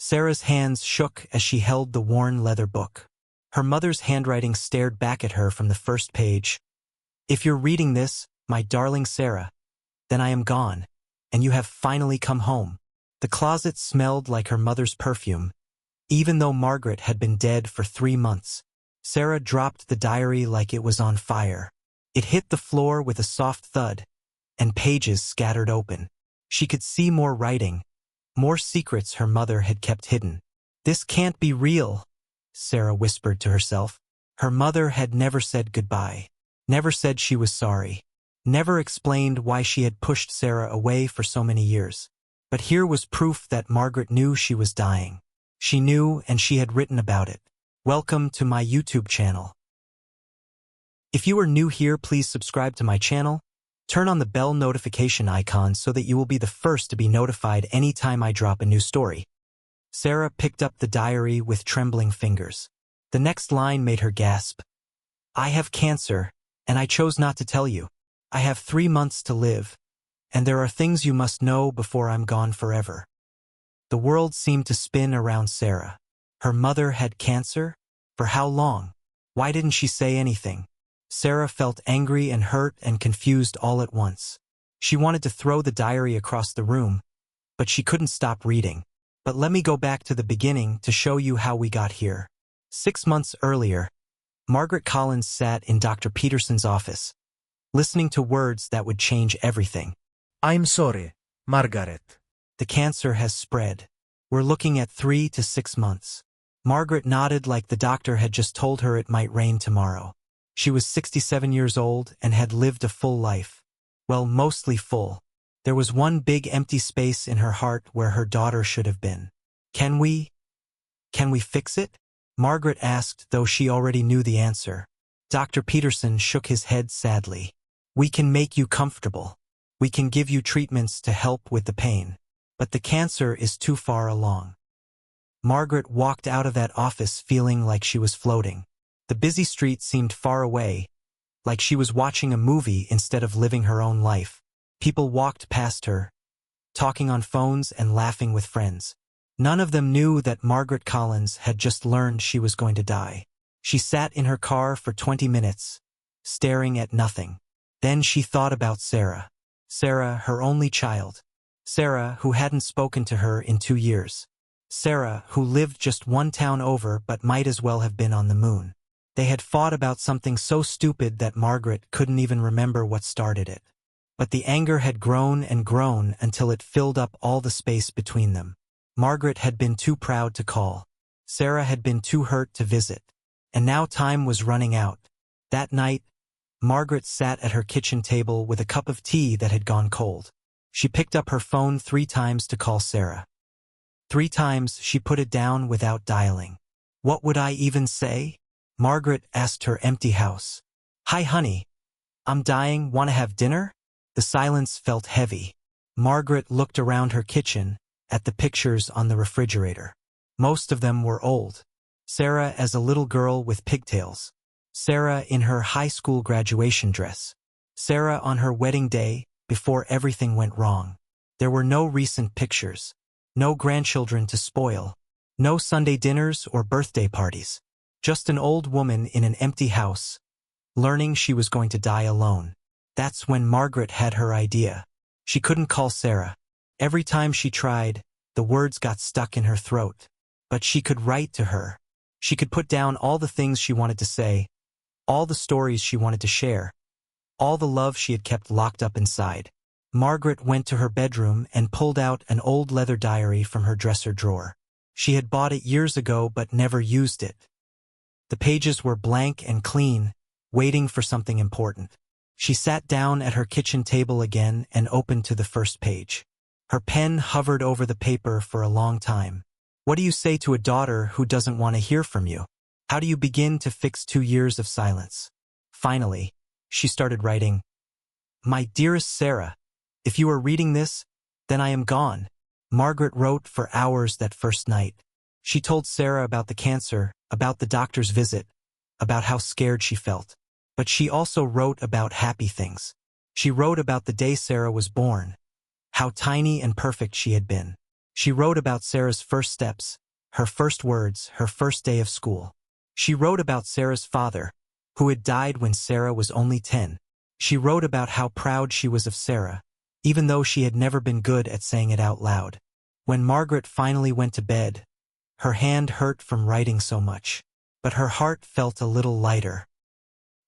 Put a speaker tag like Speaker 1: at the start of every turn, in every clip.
Speaker 1: Sarah's hands shook as she held the worn leather book. Her mother's handwriting stared back at her from the first page. If you're reading this, my darling Sarah, then I am gone, and you have finally come home. The closet smelled like her mother's perfume. Even though Margaret had been dead for 3 months, Sarah dropped the diary like it was on fire. It hit the floor with a soft thud, and pages scattered open. She could see more writing, more secrets her mother had kept hidden. This can't be real, Sarah whispered to herself. Her mother had never said goodbye, never said she was sorry, never explained why she had pushed Sarah away for so many years. But here was proof that Margaret knew she was dying. She knew, and she had written about it. Welcome to my YouTube channel. If you are new here, please subscribe to my channel. Turn on the bell notification icon so that you will be the first to be notified anytime I drop a new story. Sarah picked up the diary with trembling fingers. The next line made her gasp. I have cancer, and I chose not to tell you. I have 3 months to live, and there are things you must know before I'm gone forever. The world seemed to spin around Sarah. Her mother had cancer? For how long? Why didn't she say anything? Sarah felt angry and hurt and confused all at once. She wanted to throw the diary across the room, but she couldn't stop reading. But let me go back to the beginning to show you how we got here. 6 months earlier, Margaret Collins sat in Dr. Peterson's office, listening to words that would change everything.
Speaker 2: I'm sorry, Margaret.
Speaker 1: The cancer has spread. We're looking at 3 to 6 months. Margaret nodded like the doctor had just told her it might rain tomorrow. She was 67 years old and had lived a full life. Well, mostly full. There was one big empty space in her heart where her daughter should have been. Can we fix it? Margaret asked, though she already knew the answer. Dr. Peterson shook his head sadly. We can make you comfortable. We can give you treatments to help with the pain. But the cancer is too far along. Margaret walked out of that office feeling like she was floating. The busy street seemed far away, like she was watching a movie instead of living her own life. People walked past her, talking on phones and laughing with friends. None of them knew that Margaret Collins had just learned she was going to die. She sat in her car for 20 minutes, staring at nothing. Then she thought about Sarah. Sarah, her only child. Sarah, who hadn't spoken to her in 2 years. Sarah, who lived just 1 town over but might as well have been on the moon. They had fought about something so stupid that Margaret couldn't even remember what started it. But the anger had grown and grown until it filled up all the space between them. Margaret had been too proud to call. Sarah had been too hurt to visit. And now time was running out. That night, Margaret sat at her kitchen table with a cup of tea that had gone cold. She picked up her phone 3 times to call Sarah. 3 times she put it down without dialing. What would I even say? Margaret asked her empty house. Hi, honey. I'm dying. Want to have dinner? The silence felt heavy. Margaret looked around her kitchen, at the pictures on the refrigerator. Most of them were old. Sarah as a little girl with pigtails. Sarah in her high school graduation dress. Sarah on her wedding day, before everything went wrong. There were no recent pictures. No grandchildren to spoil. No Sunday dinners or birthday parties. Just an old woman in an empty house, learning she was going to die alone. That's when Margaret had her idea. She couldn't call Sarah. Every time she tried, the words got stuck in her throat. But she could write to her. She could put down all the things she wanted to say, all the stories she wanted to share, all the love she had kept locked up inside. Margaret went to her bedroom and pulled out an old leather diary from her dresser drawer. She had bought it years ago but never used it. The pages were blank and clean, waiting for something important. She sat down at her kitchen table again and opened to the first page. Her pen hovered over the paper for a long time. What do you say to a daughter who doesn't want to hear from you? How do you begin to fix 2 years of silence? Finally, she started writing. My dearest Sarah, if you are reading this, then I am gone. Margaret wrote for hours that first night. She told Sarah about the cancer, about the doctor's visit, about how scared she felt. But she also wrote about happy things. She wrote about the day Sarah was born, how tiny and perfect she had been. She wrote about Sarah's first steps, her first words, her first day of school. She wrote about Sarah's father, who had died when Sarah was only 10. She wrote about how proud she was of Sarah, even though she had never been good at saying it out loud. When Margaret finally went to bed, her hand hurt from writing so much, but her heart felt a little lighter.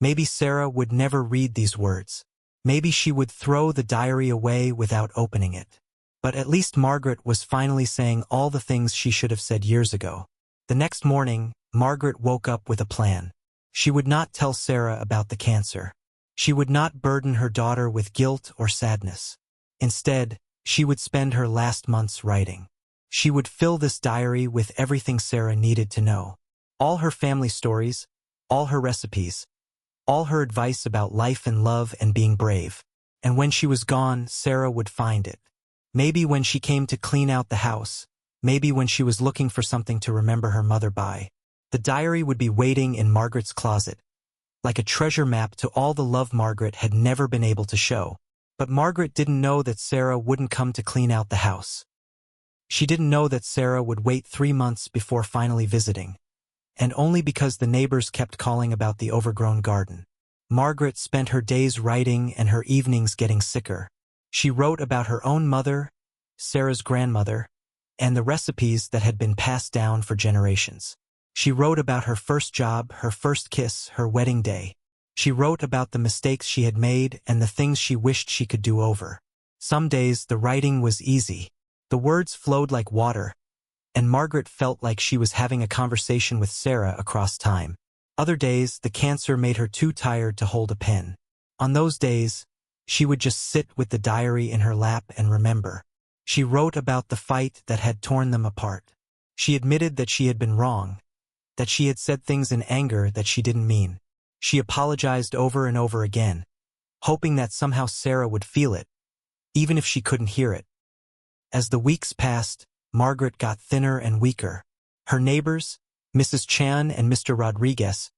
Speaker 1: Maybe Sarah would never read these words. Maybe she would throw the diary away without opening it. But at least Margaret was finally saying all the things she should have said years ago. The next morning, Margaret woke up with a plan. She would not tell Sarah about the cancer. She would not burden her daughter with guilt or sadness. Instead, she would spend her last months writing. She would fill this diary with everything Sarah needed to know. All her family stories, all her recipes, all her advice about life and love and being brave. And when she was gone, Sarah would find it. Maybe when she came to clean out the house, maybe when she was looking for something to remember her mother by. The diary would be waiting in Margaret's closet, like a treasure map to all the love Margaret had never been able to show. But Margaret didn't know that Sarah wouldn't come to clean out the house. She didn't know that Sarah would wait 3 months before finally visiting. And only because the neighbors kept calling about the overgrown garden. Margaret spent her days writing and her evenings getting sicker. She wrote about her own mother, Sarah's grandmother, and the recipes that had been passed down for generations. She wrote about her first job, her first kiss, her wedding day. She wrote about the mistakes she had made and the things she wished she could do over. Some days the writing was easy. The words flowed like water, and Margaret felt like she was having a conversation with Sarah across time. Other days, the cancer made her too tired to hold a pen. On those days, she would just sit with the diary in her lap and remember. She wrote about the fight that had torn them apart. She admitted that she had been wrong, that she had said things in anger that she didn't mean. She apologized over and over again, hoping that somehow Sarah would feel it, even if she couldn't hear it. As the weeks passed, Margaret got thinner and weaker. Her neighbors, Mrs. Chan and Mr. Rodriguez,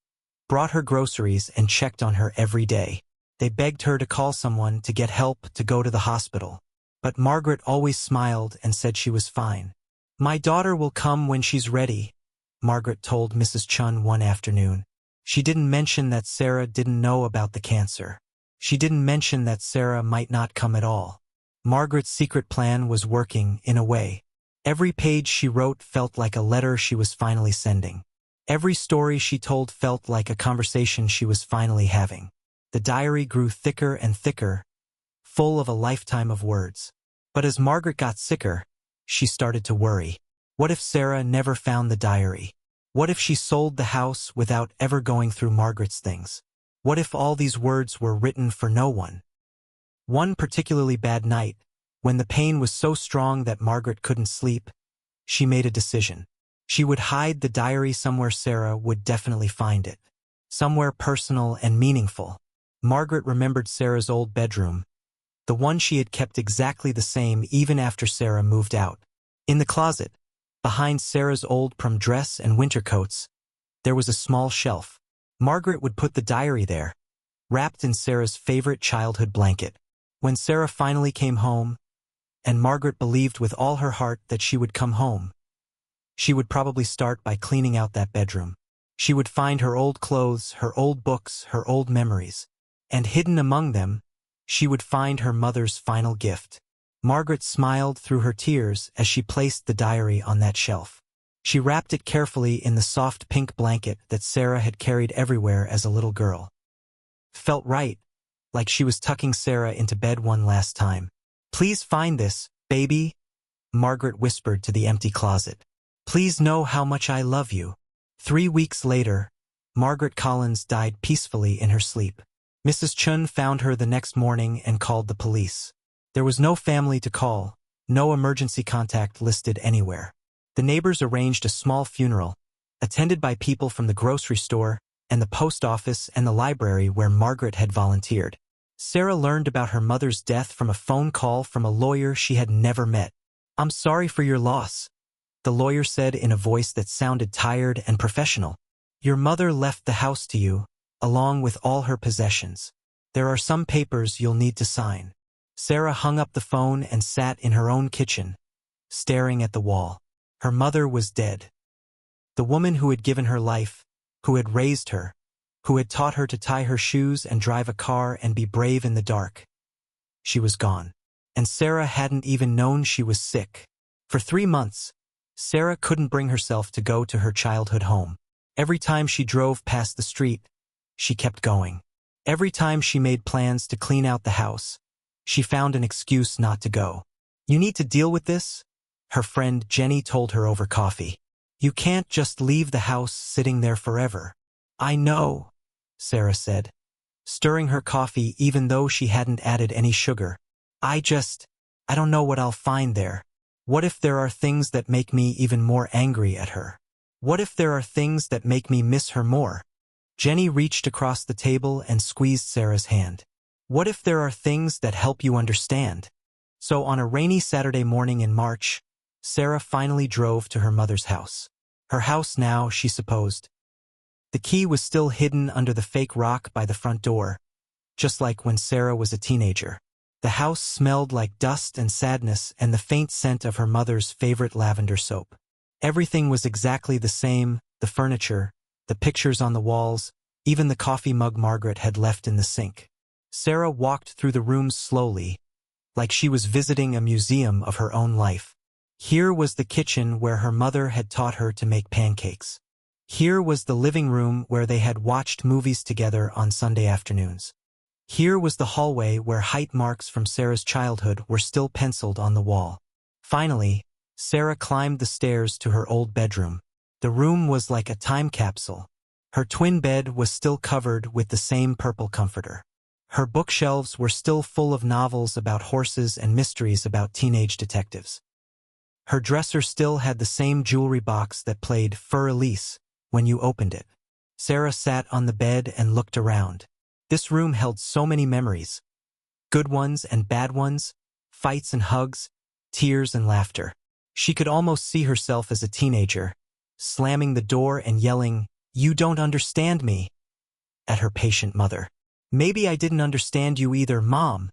Speaker 1: brought her groceries and checked on her every day. They begged her to call someone to get help to go to the hospital. But Margaret always smiled and said she was fine. "My daughter will come when she's ready," Margaret told Mrs. Chun one afternoon. She didn't mention that Sarah didn't know about the cancer. She didn't mention that Sarah might not come at all. Margaret's secret plan was working, in a way. Every page she wrote felt like a letter she was finally sending. Every story she told felt like a conversation she was finally having. The diary grew thicker and thicker, full of a lifetime of words. But as Margaret got sicker, she started to worry. What if Sarah never found the diary? What if she sold the house without ever going through Margaret's things? What if all these words were written for no one? One particularly bad night, when the pain was so strong that Margaret couldn't sleep, she made a decision. She would hide the diary somewhere Sarah would definitely find it. Somewhere personal and meaningful. Margaret remembered Sarah's old bedroom, the one she had kept exactly the same even after Sarah moved out. In the closet, behind Sarah's old prom dress and winter coats, there was a small shelf. Margaret would put the diary there, wrapped in Sarah's favorite childhood blanket. When Sarah finally came home, and Margaret believed with all her heart that she would come home, she would probably start by cleaning out that bedroom. She would find her old clothes, her old books, her old memories. And hidden among them, she would find her mother's final gift. Margaret smiled through her tears as she placed the diary on that shelf. She wrapped it carefully in the soft pink blanket that Sarah had carried everywhere as a little girl. Felt right, like she was tucking Sarah into bed one last time. "Please find this, baby," Margaret whispered to the empty closet. "Please know how much I love you." 3 weeks later, Margaret Collins died peacefully in her sleep. Mrs. Chun found her the next morning and called the police. There was no family to call, no emergency contact listed anywhere. The neighbors arranged a small funeral, attended by people from the grocery store and the post office and the library where Margaret had volunteered. Sarah learned about her mother's death from a phone call from a lawyer she had never met. "I'm sorry for your loss," the lawyer said in a voice that sounded tired and professional. "Your mother left the house to you, along with all her possessions. There are some papers you'll need to sign." Sarah hung up the phone and sat in her own kitchen, staring at the wall. Her mother was dead. The woman who had given her life, who had raised her, who had taught her to tie her shoes and drive a car and be brave in the dark. She was gone. And Sarah hadn't even known she was sick. For 3 months, Sarah couldn't bring herself to go to her childhood home. Every time she drove past the street, she kept going. Every time she made plans to clean out the house, she found an excuse not to go. "You need to deal with this," her friend Jenny told her over coffee. "You can't just leave the house sitting there forever." "I know," Sarah said, stirring her coffee even though she hadn't added any sugar. I don't know what I'll find there. What if there are things that make me even more angry at her? What if there are things that make me miss her more?" Jenny reached across the table and squeezed Sarah's hand. "What if there are things that help you understand?" So on a rainy Saturday morning in March, Sarah finally drove to her mother's house. Her house now, she supposed. The key was still hidden under the fake rock by the front door, just like when Sarah was a teenager. The house smelled like dust and sadness and the faint scent of her mother's favorite lavender soap. Everything was exactly the same, the furniture, the pictures on the walls, even the coffee mug Margaret had left in the sink. Sarah walked through the rooms slowly, like she was visiting a museum of her own life. Here was the kitchen where her mother had taught her to make pancakes. Here was the living room where they had watched movies together on Sunday afternoons. Here was the hallway where height marks from Sarah's childhood were still penciled on the wall. Finally, Sarah climbed the stairs to her old bedroom. The room was like a time capsule. Her twin bed was still covered with the same purple comforter. Her bookshelves were still full of novels about horses and mysteries about teenage detectives. Her dresser still had the same jewelry box that played Fur Elise when you opened it. Sarah sat on the bed and looked around. This room held so many memories. Good ones and bad ones, fights and hugs, tears and laughter. She could almost see herself as a teenager, slamming the door and yelling, "You don't understand me," at her patient mother. "Maybe I didn't understand you either, Mom,"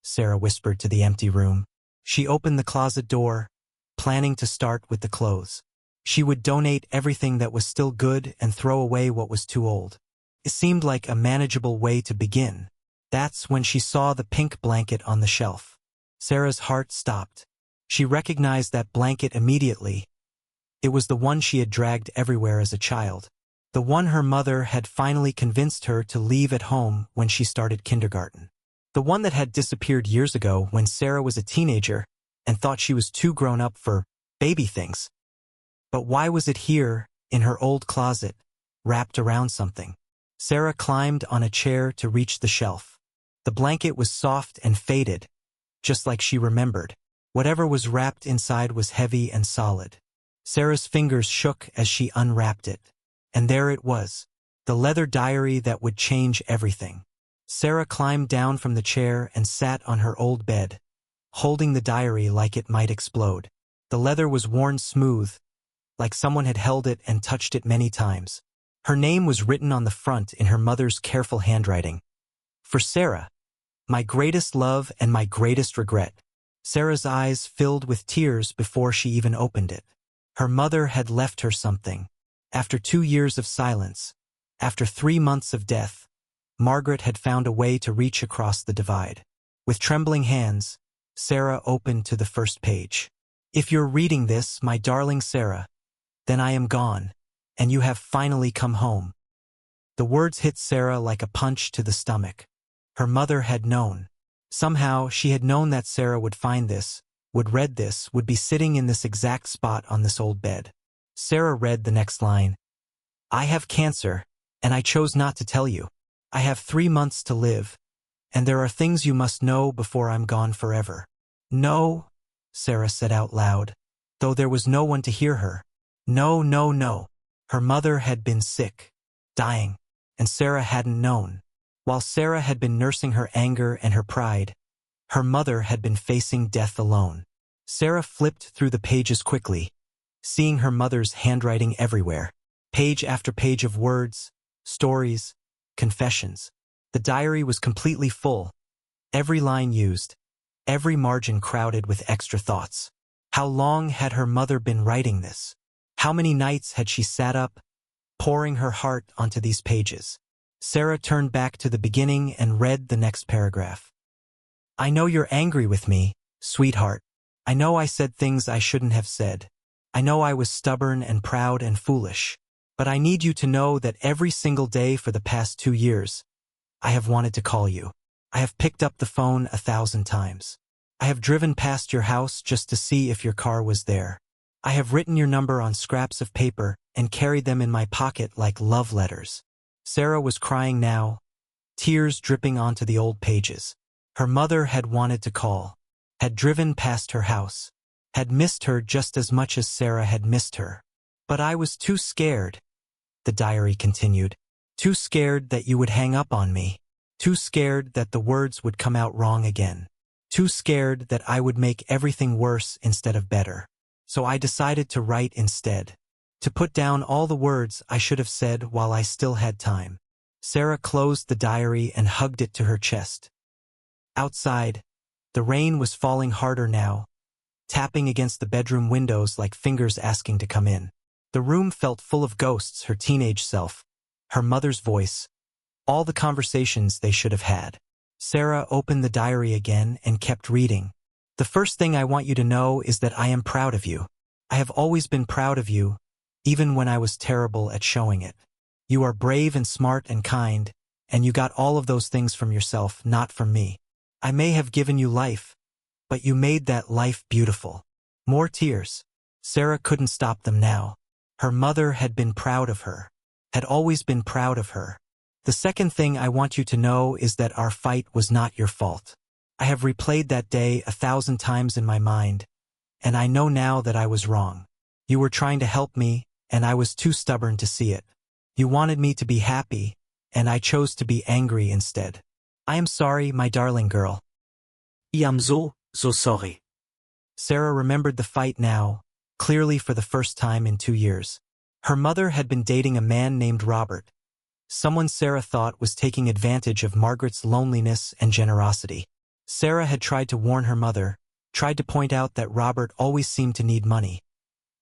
Speaker 1: Sarah whispered to the empty room. She opened the closet door, planning to start with the clothes. She would donate everything that was still good and throw away what was too old. It seemed like a manageable way to begin. That's when she saw the pink blanket on the shelf. Sarah's heart stopped. She recognized that blanket immediately. It was the one she had dragged everywhere as a child. The one her mother had finally convinced her to leave at home when she started kindergarten. The one that had disappeared years ago when Sarah was a teenager and thought she was too grown up for baby things. But why was it here, in her old closet, wrapped around something? Sarah climbed on a chair to reach the shelf. The blanket was soft and faded, just like she remembered. Whatever was wrapped inside was heavy and solid. Sarah's fingers shook as she unwrapped it. And there it was, the leather diary that would change everything. Sarah climbed down from the chair and sat on her old bed, holding the diary like it might explode. The leather was worn smooth, like someone had held it and touched it many times. Her name was written on the front in her mother's careful handwriting. For Sarah, my greatest love and my greatest regret. Sarah's eyes filled with tears before she even opened it. Her mother had left her something. After 2 years of silence, after 3 months of death, Margaret had found a way to reach across the divide. With trembling hands, Sarah opened to the first page. "If you're reading this, my darling Sarah, then I am gone, and you have finally come home." The words hit Sarah like a punch to the stomach. Her mother had known. Somehow, she had known that Sarah would find this, would read this, would be sitting in this exact spot on this old bed. Sarah read the next line. "I have cancer, and I chose not to tell you. I have 3 months to live, and there are things you must know before I'm gone forever." "No," Sarah said out loud, though there was no one to hear her. No, no, no. Her mother had been sick, dying, and Sarah hadn't known. While Sarah had been nursing her anger and her pride, her mother had been facing death alone. Sarah flipped through the pages quickly, seeing her mother's handwriting everywhere. Page after page of words, stories, confessions. The diary was completely full, every line used, every margin crowded with extra thoughts. How long had her mother been writing this? How many nights had she sat up, pouring her heart onto these pages? Sarah turned back to the beginning and read the next paragraph. I know you're angry with me, sweetheart. I know I said things I shouldn't have said. I know I was stubborn and proud and foolish. But I need you to know that every single day for the past 2 years, I have wanted to call you. I have picked up the phone 1,000 times. I have driven past your house just to see if your car was there. I have written your number on scraps of paper and carried them in my pocket like love letters. Sarah was crying now, tears dripping onto the old pages. Her mother had wanted to call, had driven past her house, had missed her just as much as Sarah had missed her. But I was too scared, the diary continued. Too scared that you would hang up on me. Too scared that the words would come out wrong again. Too scared that I would make everything worse instead of better. So I decided to write instead. To put down all the words I should have said while I still had time. Sarah closed the diary and hugged it to her chest. Outside, the rain was falling harder now, tapping against the bedroom windows like fingers asking to come in. The room felt full of ghosts, her teenage self, her mother's voice, all the conversations they should have had. Sarah opened the diary again and kept reading. The first thing I want you to know is that I am proud of you. I have always been proud of you, even when I was terrible at showing it. You are brave and smart and kind, and you got all of those things from yourself, not from me. I may have given you life, but you made that life beautiful. More tears. Sarah couldn't stop them now. Her mother had been proud of her, had always been proud of her. The second thing I want you to know is that our fight was not your fault. I have replayed that day 1,000 times in my mind, and I know now that I was wrong. You were trying to help me, and I was too stubborn to see it. You wanted me to be happy, and I chose to be angry instead. I am sorry, my darling girl.
Speaker 2: I am so sorry.
Speaker 1: Sarah remembered the fight now, clearly for the first time in 2 years. Her mother had been dating a man named Robert, someone Sarah thought was taking advantage of Margaret's loneliness and generosity. Sarah had tried to warn her mother, tried to point out that Robert always seemed to need money,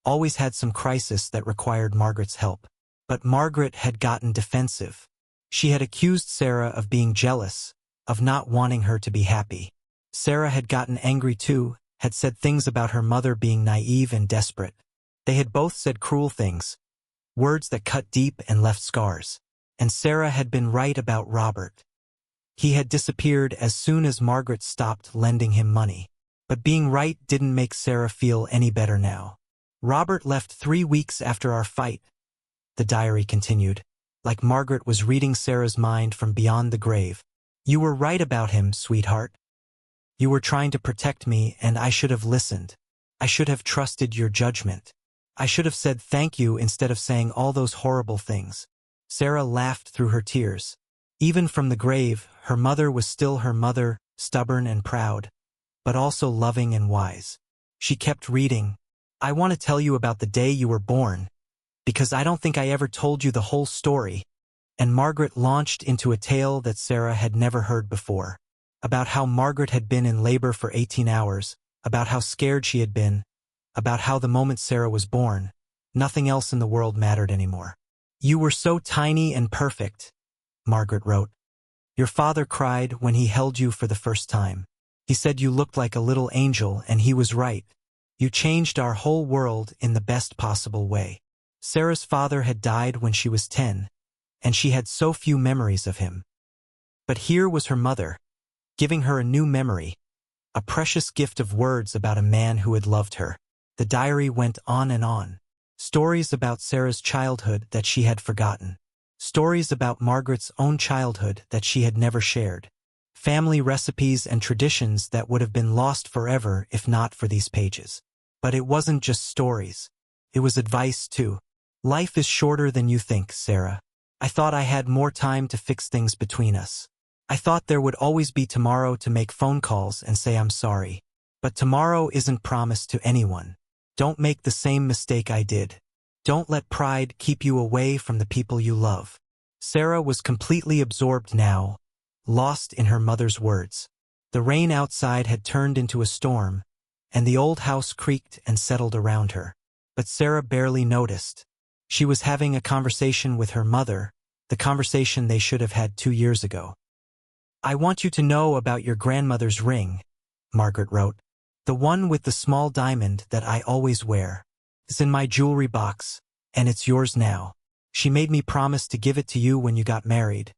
Speaker 1: always had some crisis that required Margaret's help. But Margaret had gotten defensive. She had accused Sarah of being jealous, of not wanting her to be happy. Sarah had gotten angry too, had said things about her mother being naive and desperate. They had both said cruel things, words that cut deep and left scars. And Sarah had been right about Robert. He had disappeared as soon as Margaret stopped lending him money. But being right didn't make Sarah feel any better now. Robert left 3 weeks after our fight, the diary continued, like Margaret was reading Sarah's mind from beyond the grave. You were right about him, sweetheart. You were trying to protect me, and I should have listened. I should have trusted your judgment. I should have said thank you instead of saying all those horrible things. Sarah laughed through her tears. Even from the grave, her mother was still her mother, stubborn and proud, but also loving and wise. She kept reading. I want to tell you about the day you were born, because I don't think I ever told you the whole story. And Margaret launched into a tale that Sarah had never heard before, about how Margaret had been in labor for 18 hours, about how scared she had been, about how the moment Sarah was born, nothing else in the world mattered anymore. You were so tiny and perfect, Margaret wrote. Your father cried when he held you for the first time. He said you looked like a little angel, and he was right. You changed our whole world in the best possible way. Sarah's father had died when she was 10, and she had so few memories of him. But here was her mother, giving her a new memory, a precious gift of words about a man who had loved her. The diary went on and on. Stories about Sarah's childhood that she had forgotten. Stories about Margaret's own childhood that she had never shared. Family recipes and traditions that would have been lost forever if not for these pages. But it wasn't just stories. It was advice too. Life is shorter than you think, Sarah. I thought I had more time to fix things between us. I thought there would always be tomorrow to make phone calls and say I'm sorry. But tomorrow isn't promised to anyone. Don't make the same mistake I did. Don't let pride keep you away from the people you love. Sarah was completely absorbed now, lost in her mother's words. The rain outside had turned into a storm, and the old house creaked and settled around her. But Sarah barely noticed. She was having a conversation with her mother, the conversation they should have had 2 years ago. "I want you to know about your grandmother's ring," Margaret wrote. "The one with the small diamond that I always wear. It's in my jewelry box, and it's yours now. She made me promise to give it to you when you got married,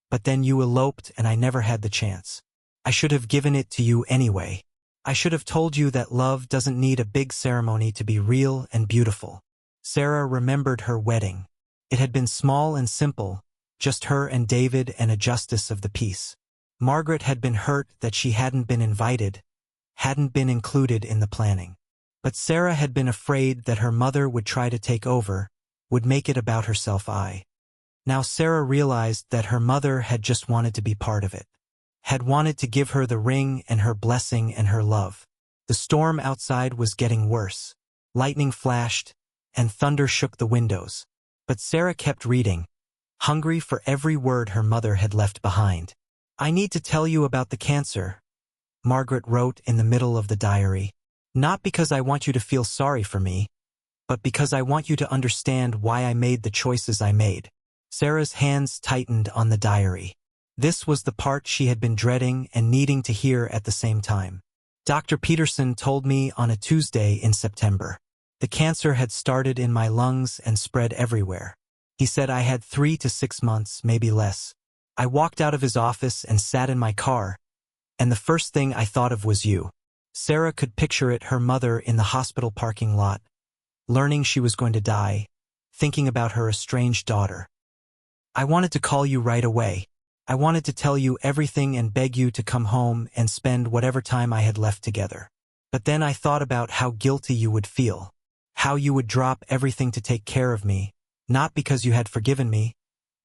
Speaker 1: but then you eloped and I never had the chance. I should have given it to you anyway. I should have told you that love doesn't need a big ceremony to be real and beautiful." Sarah remembered her wedding. It had been small and simple, just her and David and a justice of the peace. Margaret had been hurt that she hadn't been invited, hadn't been included in the planning. But Sarah had been afraid that her mother would try to take over, would make it about herself. Now Sarah realized that her mother had just wanted to be part of it, had wanted to give her the ring and her blessing and her love. The storm outside was getting worse. Lightning flashed, and thunder shook the windows. But Sarah kept reading, hungry for every word her mother had left behind. "I need to tell you about the cancer," Margaret wrote in the middle of the diary. "Not because I want you to feel sorry for me, but because I want you to understand why I made the choices I made." Sarah's hands tightened on the diary. This was the part she had been dreading and needing to hear at the same time. "Dr. Peterson told me on a Tuesday in September. The cancer had started in my lungs and spread everywhere. He said I had 3 to 6 months, maybe less. I walked out of his office and sat in my car, and the first thing I thought of was you." Sarah could picture it, her mother in the hospital parking lot, learning she was going to die, thinking about her estranged daughter. "I wanted to call you right away. I wanted to tell you everything and beg you to come home and spend whatever time I had left together. But then I thought about how guilty you would feel, how you would drop everything to take care of me, not because you had forgiven me,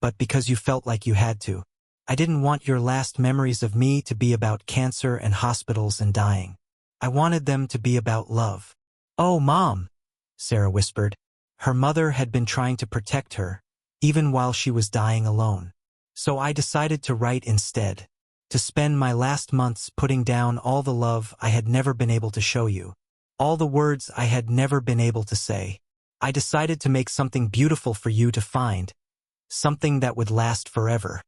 Speaker 1: but because you felt like you had to. I didn't want your last memories of me to be about cancer and hospitals and dying. I wanted them to be about love." "Oh, Mom," Sarah whispered. Her mother had been trying to protect her, even while she was dying alone. "So I decided to write instead, to spend my last months putting down all the love I had never been able to show you, all the words I had never been able to say. I decided to make something beautiful for you to find, something that would last forever."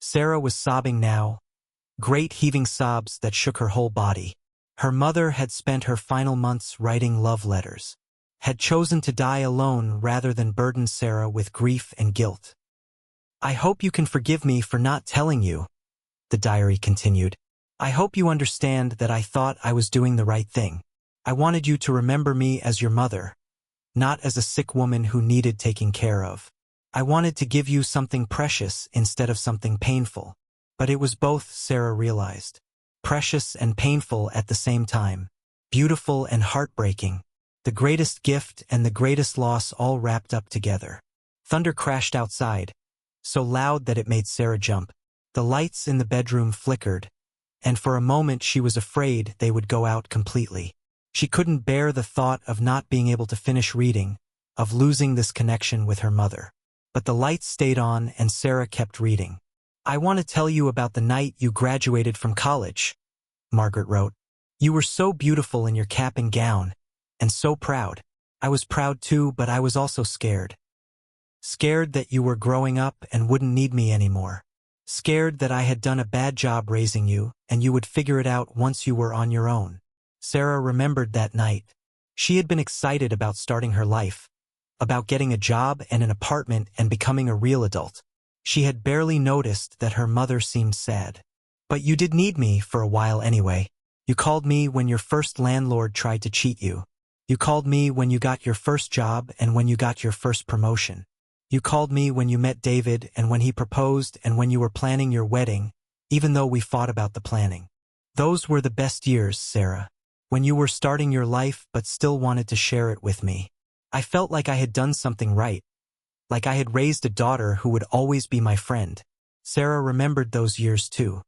Speaker 1: Sarah was sobbing now, great heaving sobs that shook her whole body. Her mother had spent her final months writing love letters, had chosen to die alone rather than burden Sarah with grief and guilt. "I hope you can forgive me for not telling you," the diary continued. "I hope you understand that I thought I was doing the right thing. I wanted you to remember me as your mother, not as a sick woman who needed taking care of. I wanted to give you something precious instead of something painful." But it was both, Sarah realized. Precious and painful at the same time. Beautiful and heartbreaking. The greatest gift and the greatest loss all wrapped up together. Thunder crashed outside, so loud that it made Sarah jump. The lights in the bedroom flickered, and for a moment she was afraid they would go out completely. She couldn't bear the thought of not being able to finish reading, of losing this connection with her mother. But the lights stayed on and Sarah kept reading. "I want to tell you about the night you graduated from college," Margaret wrote. "You were so beautiful in your cap and gown, and so proud. I was proud too, but I was also scared. Scared that you were growing up and wouldn't need me anymore. Scared that I had done a bad job raising you and you would figure it out once you were on your own." Sarah remembered that night. She had been excited about starting her life, about getting a job and an apartment and becoming a real adult. She had barely noticed that her mother seemed sad. "But you did need me for a while anyway. You called me when your first landlord tried to cheat you. You called me when you got your first job and when you got your first promotion. You called me when you met David and when he proposed and when you were planning your wedding, even though we fought about the planning. Those were the best years, Sarah. When you were starting your life but still wanted to share it with me. I felt like I had done something right, like I had raised a daughter who would always be my friend." Sarah remembered those years too.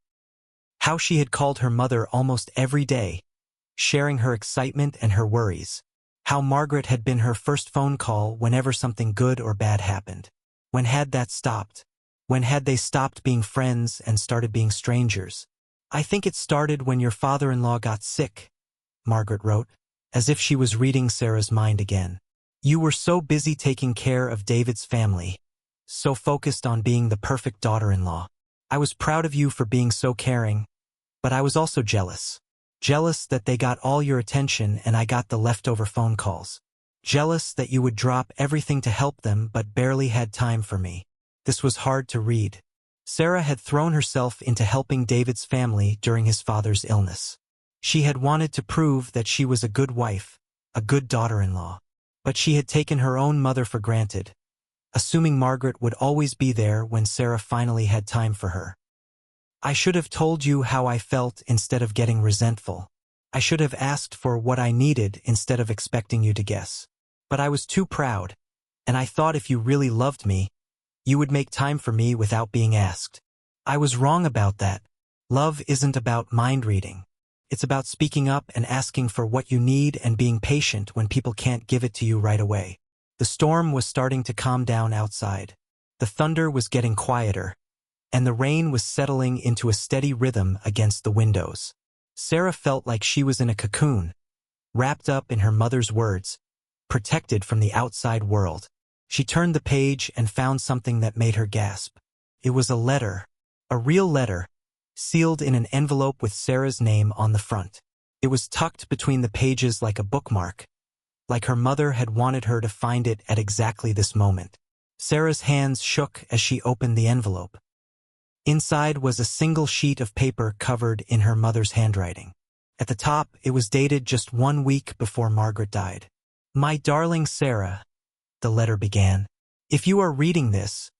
Speaker 1: How she had called her mother almost every day, sharing her excitement and her worries. How Margaret had been her first phone call whenever something good or bad happened. When had that stopped? When had they stopped being friends and started being strangers? "I think it started when your father-in-law got sick," Margaret wrote, as if she was reading Sarah's mind again. You were so busy taking care of David's family, so focused on being the perfect daughter-in-law. I was proud of you for being so caring, but I was also jealous. Jealous that they got all your attention and I got the leftover phone calls. Jealous that you would drop everything to help them but barely had time for me. This was hard to read. Sarah had thrown herself into helping David's family during his father's illness. She had wanted to prove that she was a good wife, a good daughter-in-law. But she had taken her own mother for granted, assuming Margaret would always be there when Sarah finally had time for her. I should have told you how I felt instead of getting resentful. I should have asked for what I needed instead of expecting you to guess. But I was too proud, and I thought if you really loved me, you would make time for me without being asked. I was wrong about that. Love isn't about mind reading. It's about speaking up and asking for what you need and being patient when people can't give it to you right away. The storm was starting to calm down outside. The thunder was getting quieter, and the rain was settling into a steady rhythm against the windows. Sarah felt like she was in a cocoon, wrapped up in her mother's words, protected from the outside world. She turned the page and found something that made her gasp. It was a letter, a real letter, sealed in an envelope with Sarah's name on the front. It was tucked between the pages like a bookmark, like her mother had wanted her to find it at exactly this moment. Sarah's hands shook as she opened the envelope. Inside was a single sheet of paper covered in her mother's handwriting. At the top, it was dated just 1 week before Margaret died. My darling Sarah, the letter began. If you are reading this,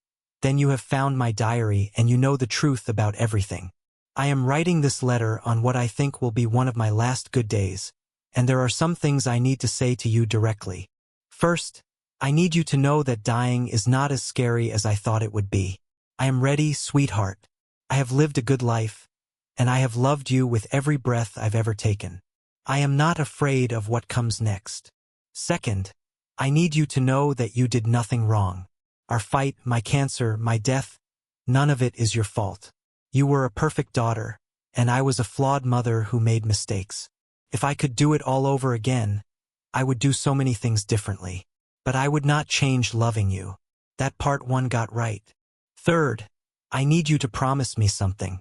Speaker 1: then you have found my diary and you know the truth about everything. I am writing this letter on what I think will be one of my last good days, and there are some things I need to say to you directly. First, I need you to know that dying is not as scary as I thought it would be. I am ready, sweetheart. I have lived a good life, and I have loved you with every breath I've ever taken. I am not afraid of what comes next. Second, I need you to know that you did nothing wrong. Our fight, my cancer, my death, none of it is your fault. You were a perfect daughter, and I was a flawed mother who made mistakes. If I could do it all over again, I would do so many things differently. But I would not change loving you. That part one got right. Third, I need you to promise me something.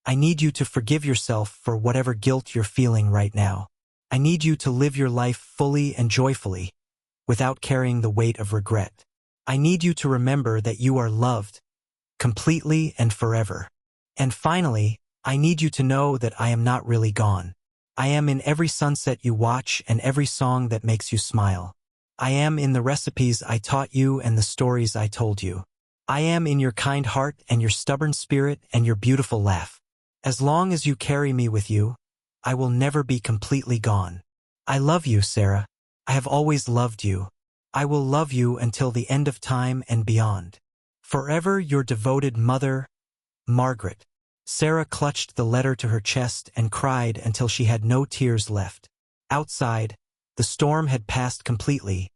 Speaker 1: I need you to forgive yourself for whatever guilt you're feeling right now. I need you to live your life fully and joyfully, without carrying the weight of regret. I need you to remember that you are loved, completely and forever. And finally, I need you to know that I am not really gone. I am in every sunset you watch and every song that makes you smile. I am in the recipes I taught you and the stories I told you. I am in your kind heart and your stubborn spirit and your beautiful laugh. As long as you carry me with you, I will never be completely gone. I love you, Sarah. I have always loved you. I will love you until the end of time and beyond. Forever your devoted mother, Margaret. Sarah clutched the letter to her chest and cried until she had no tears left. Outside, the storm had passed completely,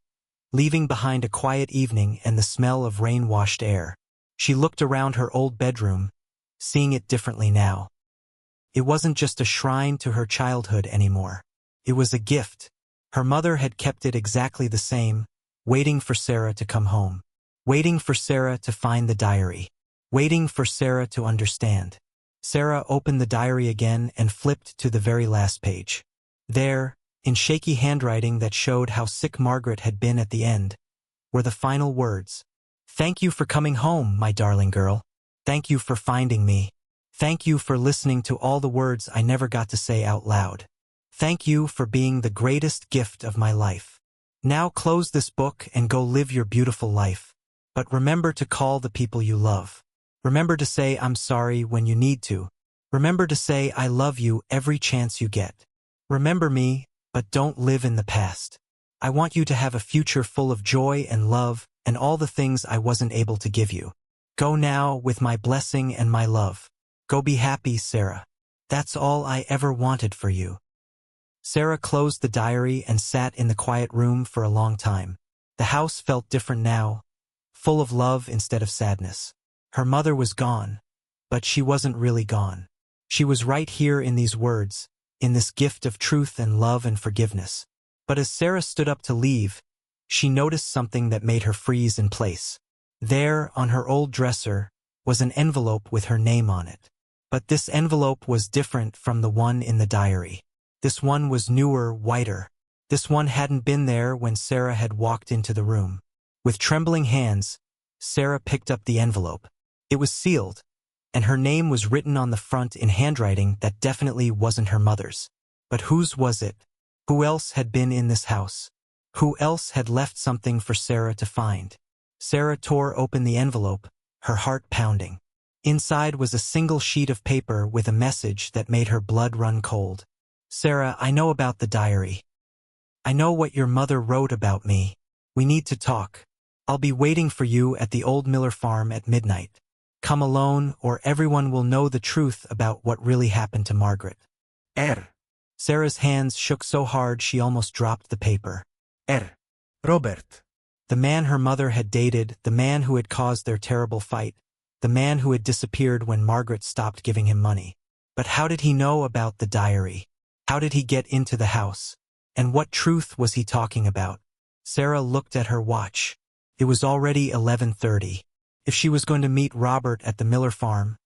Speaker 1: leaving behind a quiet evening and the smell of rain-washed air. She looked around her old bedroom, seeing it differently now. It wasn't just a shrine to her childhood anymore. It was a gift. Her mother had kept it exactly the same, waiting for Sarah to come home. Waiting for Sarah to find the diary. Waiting for Sarah to understand. Sarah opened the diary again and flipped to the very last page. There, in shaky handwriting that showed how sick Margaret had been at the end, were the final words. Thank you for coming home, my darling girl. Thank you for finding me. Thank you for listening to all the words I never got to say out loud. Thank you for being the greatest gift of my life. Now close this book and go live your beautiful life. But remember to call the people you love. Remember to say I'm sorry when you need to. Remember to say I love you every chance you get. Remember me, but don't live in the past. I want you to have a future full of joy and love and all the things I wasn't able to give you. Go now with my blessing and my love. Go be happy, Sarah. That's all I ever wanted for you. Sarah closed the diary and sat in the quiet room for a long time. The house felt different now, full of love instead of sadness. Her mother was gone, but she wasn't really gone. She was right here in these words, in this gift of truth and love and forgiveness. But as Sarah stood up to leave, she noticed something that made her freeze in place. There, on her old dresser, was an envelope with her name on it. But this envelope was different from the one in the diary. This one was newer, whiter. This one hadn't been there when Sarah had walked into the room. With trembling hands, Sarah picked up the envelope. It was sealed, and her name was written on the front in handwriting that definitely wasn't her mother's. But whose was it? Who else had been in this house? Who else had left something for Sarah to find? Sarah tore open the envelope, her heart pounding. Inside was a single sheet of paper with a message that made her blood run cold. Sarah, I know about the diary. I know what your mother wrote about me. We need to talk. I'll be waiting for you at the old Miller farm at midnight. Come alone, or everyone will know the truth about what really happened to Margaret. Sarah's hands shook so hard she almost dropped the paper.
Speaker 2: Robert.
Speaker 1: The man her mother had dated, the man who had caused their terrible fight, the man who had disappeared when Margaret stopped giving him money. But how did he know about the diary? How did he get into the house? And what truth was he talking about? Sarah looked at her watch. It was already 11:30. If she was going to meet Robert at the Miller farm,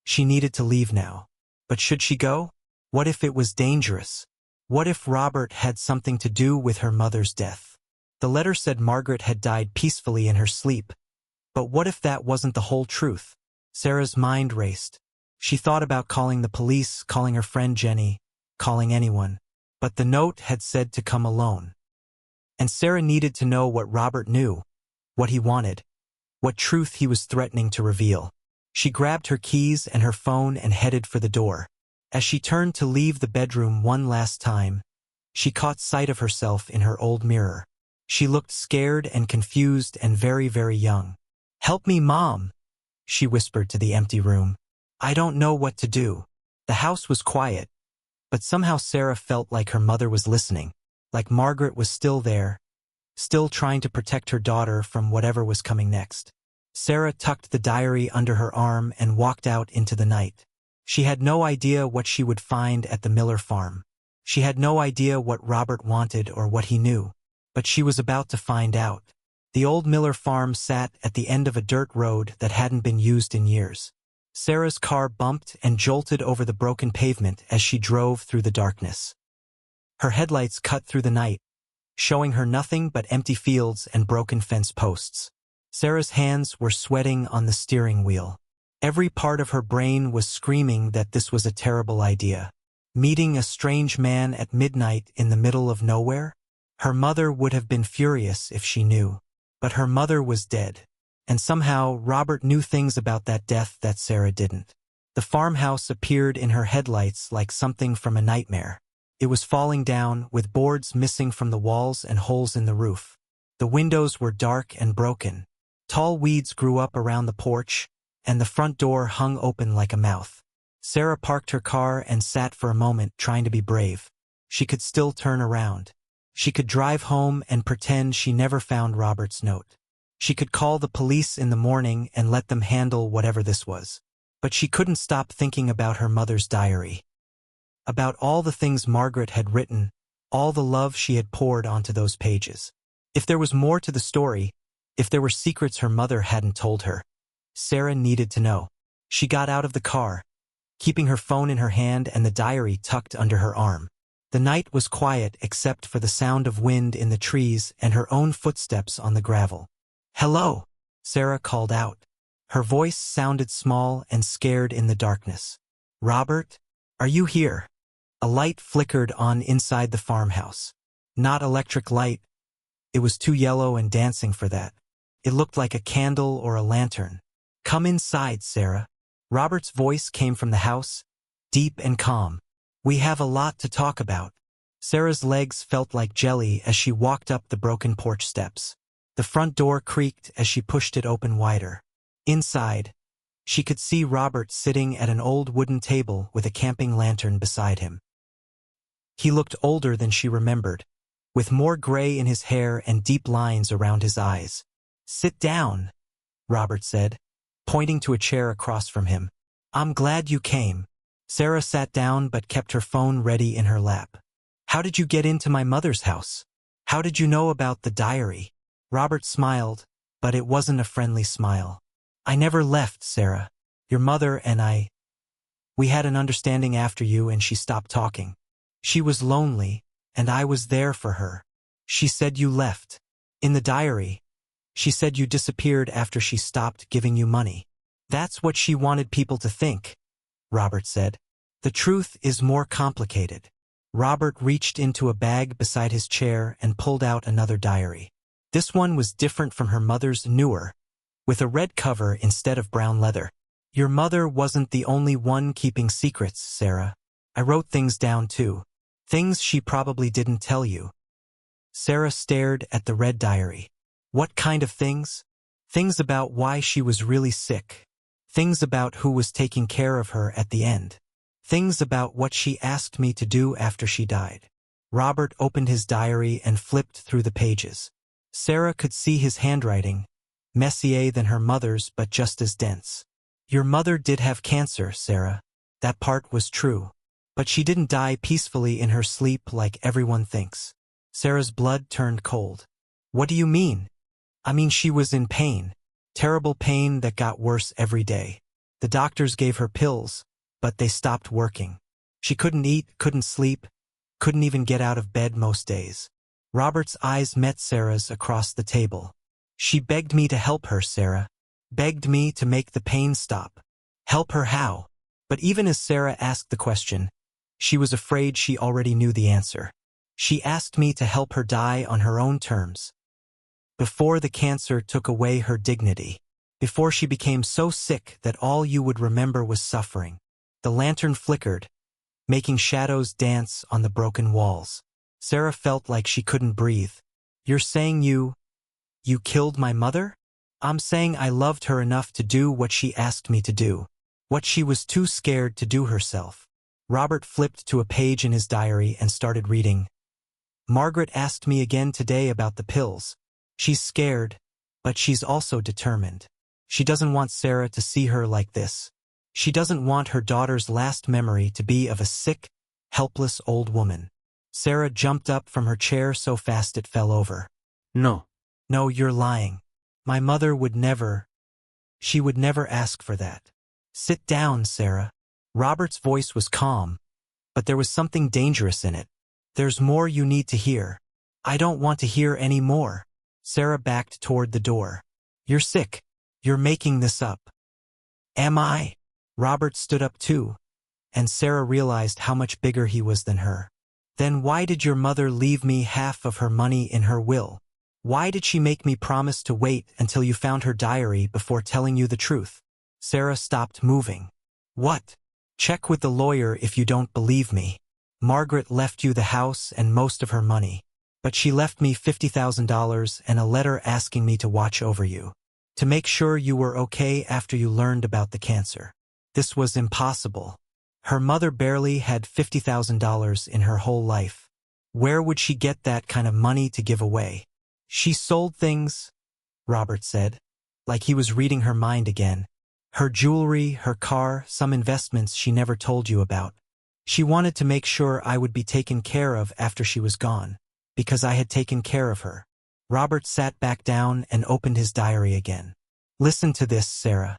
Speaker 1: she needed to leave now. But should she go? What if it was dangerous? What if Robert had something to do with her mother's death? The letter said Margaret had died peacefully in her sleep. But what if that wasn't the whole truth? Sarah's mind raced. She thought about calling the police, calling her friend Jenny, calling anyone. But the note had said to come alone. And Sarah needed to know what Robert knew, what he wanted, what truth he was threatening to reveal. She grabbed her keys and her phone and headed for the door. As she turned to leave the bedroom one last time, she caught sight of herself in her old mirror. She looked scared and confused and very, very young. "Help me, Mom," she whispered to the empty room. "I don't know what to do." The house was quiet, but somehow Sarah felt like her mother was listening, like Margaret was still there, still trying to protect her daughter from whatever was coming next. Sarah tucked the diary under her arm and walked out into the night. She had no idea what she would find at the Miller farm. She had no idea what Robert wanted or what he knew, but she was about to find out. The old Miller farm sat at the end of a dirt road that hadn't been used in years. Sarah's car bumped and jolted over the broken pavement as she drove through the darkness. Her headlights cut through the night, showing her nothing but empty fields and broken fence posts. Sarah's hands were sweating on the steering wheel. Every part of her brain was screaming that this was a terrible idea. Meeting a strange man at midnight in the middle of nowhere? Her mother would have been furious if she knew. But her mother was dead. And somehow Robert knew things about that death that Sarah didn't. The farmhouse appeared in her headlights like something from a nightmare. It was falling down, with boards missing from the walls and holes in the roof. The windows were dark and broken. Tall weeds grew up around the porch, and the front door hung open like a mouth. Sarah parked her car and sat for a moment, trying to be brave. She could still turn around. She could drive home and pretend she never found Robert's note. She could call the police in the morning and let them handle whatever this was. But she couldn't stop thinking about her mother's diary. About all the things Margaret had written, all the love she had poured onto those pages. If there was more to the story, if there were secrets her mother hadn't told her, Sarah needed to know. She got out of the car, keeping her phone in her hand and the diary tucked under her arm. The night was quiet except for the sound of wind in the trees and her own footsteps on the gravel. "Hello," Sarah called out. Her voice sounded small and scared in the darkness. "Robert, are you here?" A light flickered on inside the farmhouse. Not electric light. It was too yellow and dancing for that. It looked like a candle or a lantern. "Come inside, Sarah." Robert's voice came from the house, deep and calm. "We have a lot to talk about." Sarah's legs felt like jelly as she walked up the broken porch steps. The front door creaked as she pushed it open wider. Inside, she could see Robert sitting at an old wooden table with a camping lantern beside him. He looked older than she remembered, with more gray in his hair and deep lines around his eyes. "Sit down," Robert said, pointing to a chair across from him. "I'm glad you came. Sarah sat down but kept her phone ready in her lap. How did you get into my mother's house? How did you know about the diary? Robert smiled, but it wasn't a friendly smile. I never left, Sarah. Your mother and we had an understanding after you and she stopped talking. She was lonely, and I was there for her. She said you left. In the diary, she said you disappeared after she stopped giving you money. That's what she wanted people to think, Robert said. The truth is more complicated. Robert reached into a bag beside his chair and pulled out another diary. This one was different from her mother's newer, with a red cover instead of brown leather. Your mother wasn't the only one keeping secrets, Sarah. I wrote things down too. Things she probably didn't tell you. Sarah stared at the red diary. What kind of things? Things about why she was really sick. Things about who was taking care of her at the end. Things about what she asked me to do after she died. Robert opened his diary and flipped through the pages. Sarah could see his handwriting, messier than her mother's but just as dense. Your mother did have cancer, Sarah. That part was true. But she didn't die peacefully in her sleep like everyone thinks. Sarah's blood turned cold. What do you mean? I mean she was in pain. Terrible pain that got worse every day. The doctors gave her pills, but they stopped working. She couldn't eat, couldn't sleep, couldn't even get out of bed most days. Robert's eyes met Sarah's across the table. She begged me to help her, Sarah. Begged me to make the pain stop. Help her how? But even as Sarah asked the question, she was afraid she already knew the answer. She asked me to help her die on her own terms. Before the cancer took away her dignity. Before she became so sick that all you would remember was suffering. The lantern flickered, making shadows dance on the broken walls. Sarah felt like she couldn't breathe. You're saying you killed my mother? I'm saying I loved her enough to do what she asked me to do. What she was too scared to do herself. Robert flipped to a page in his diary and started reading. Margaret asked me again today about the pills. She's scared, but she's also determined. She doesn't want Sarah to see her like this. She doesn't want her daughter's last memory to be of a sick, helpless old woman. Sarah jumped up from her chair so fast it fell over.
Speaker 2: No.
Speaker 1: No, you're lying. My mother would never. She would never ask for that. Sit down, Sarah. Robert's voice was calm, but there was something dangerous in it. There's more you need to hear. I don't want to hear any more. Sarah backed toward the door. You're sick. You're making this up. Am I? Robert stood up too, and Sarah realized how much bigger he was than her. Then why did your mother leave me half of her money in her will? Why did she make me promise to wait until you found her diary before telling you the truth? Sarah stopped moving. What? Check with the lawyer if you don't believe me. Margaret left you the house and most of her money. But she left me $50,000 and a letter asking me to watch over you. To make sure you were okay after you learned about the cancer. This was impossible. Her mother barely had $50,000 in her whole life. Where would she get that kind of money to give away? She sold things, Robert said, like he was reading her mind again. Her jewelry, her car, some investments she never told you about. She wanted to make sure I would be taken care of after she was gone, because I had taken care of her. Robert sat back down and opened his diary again. Listen to this, Sarah.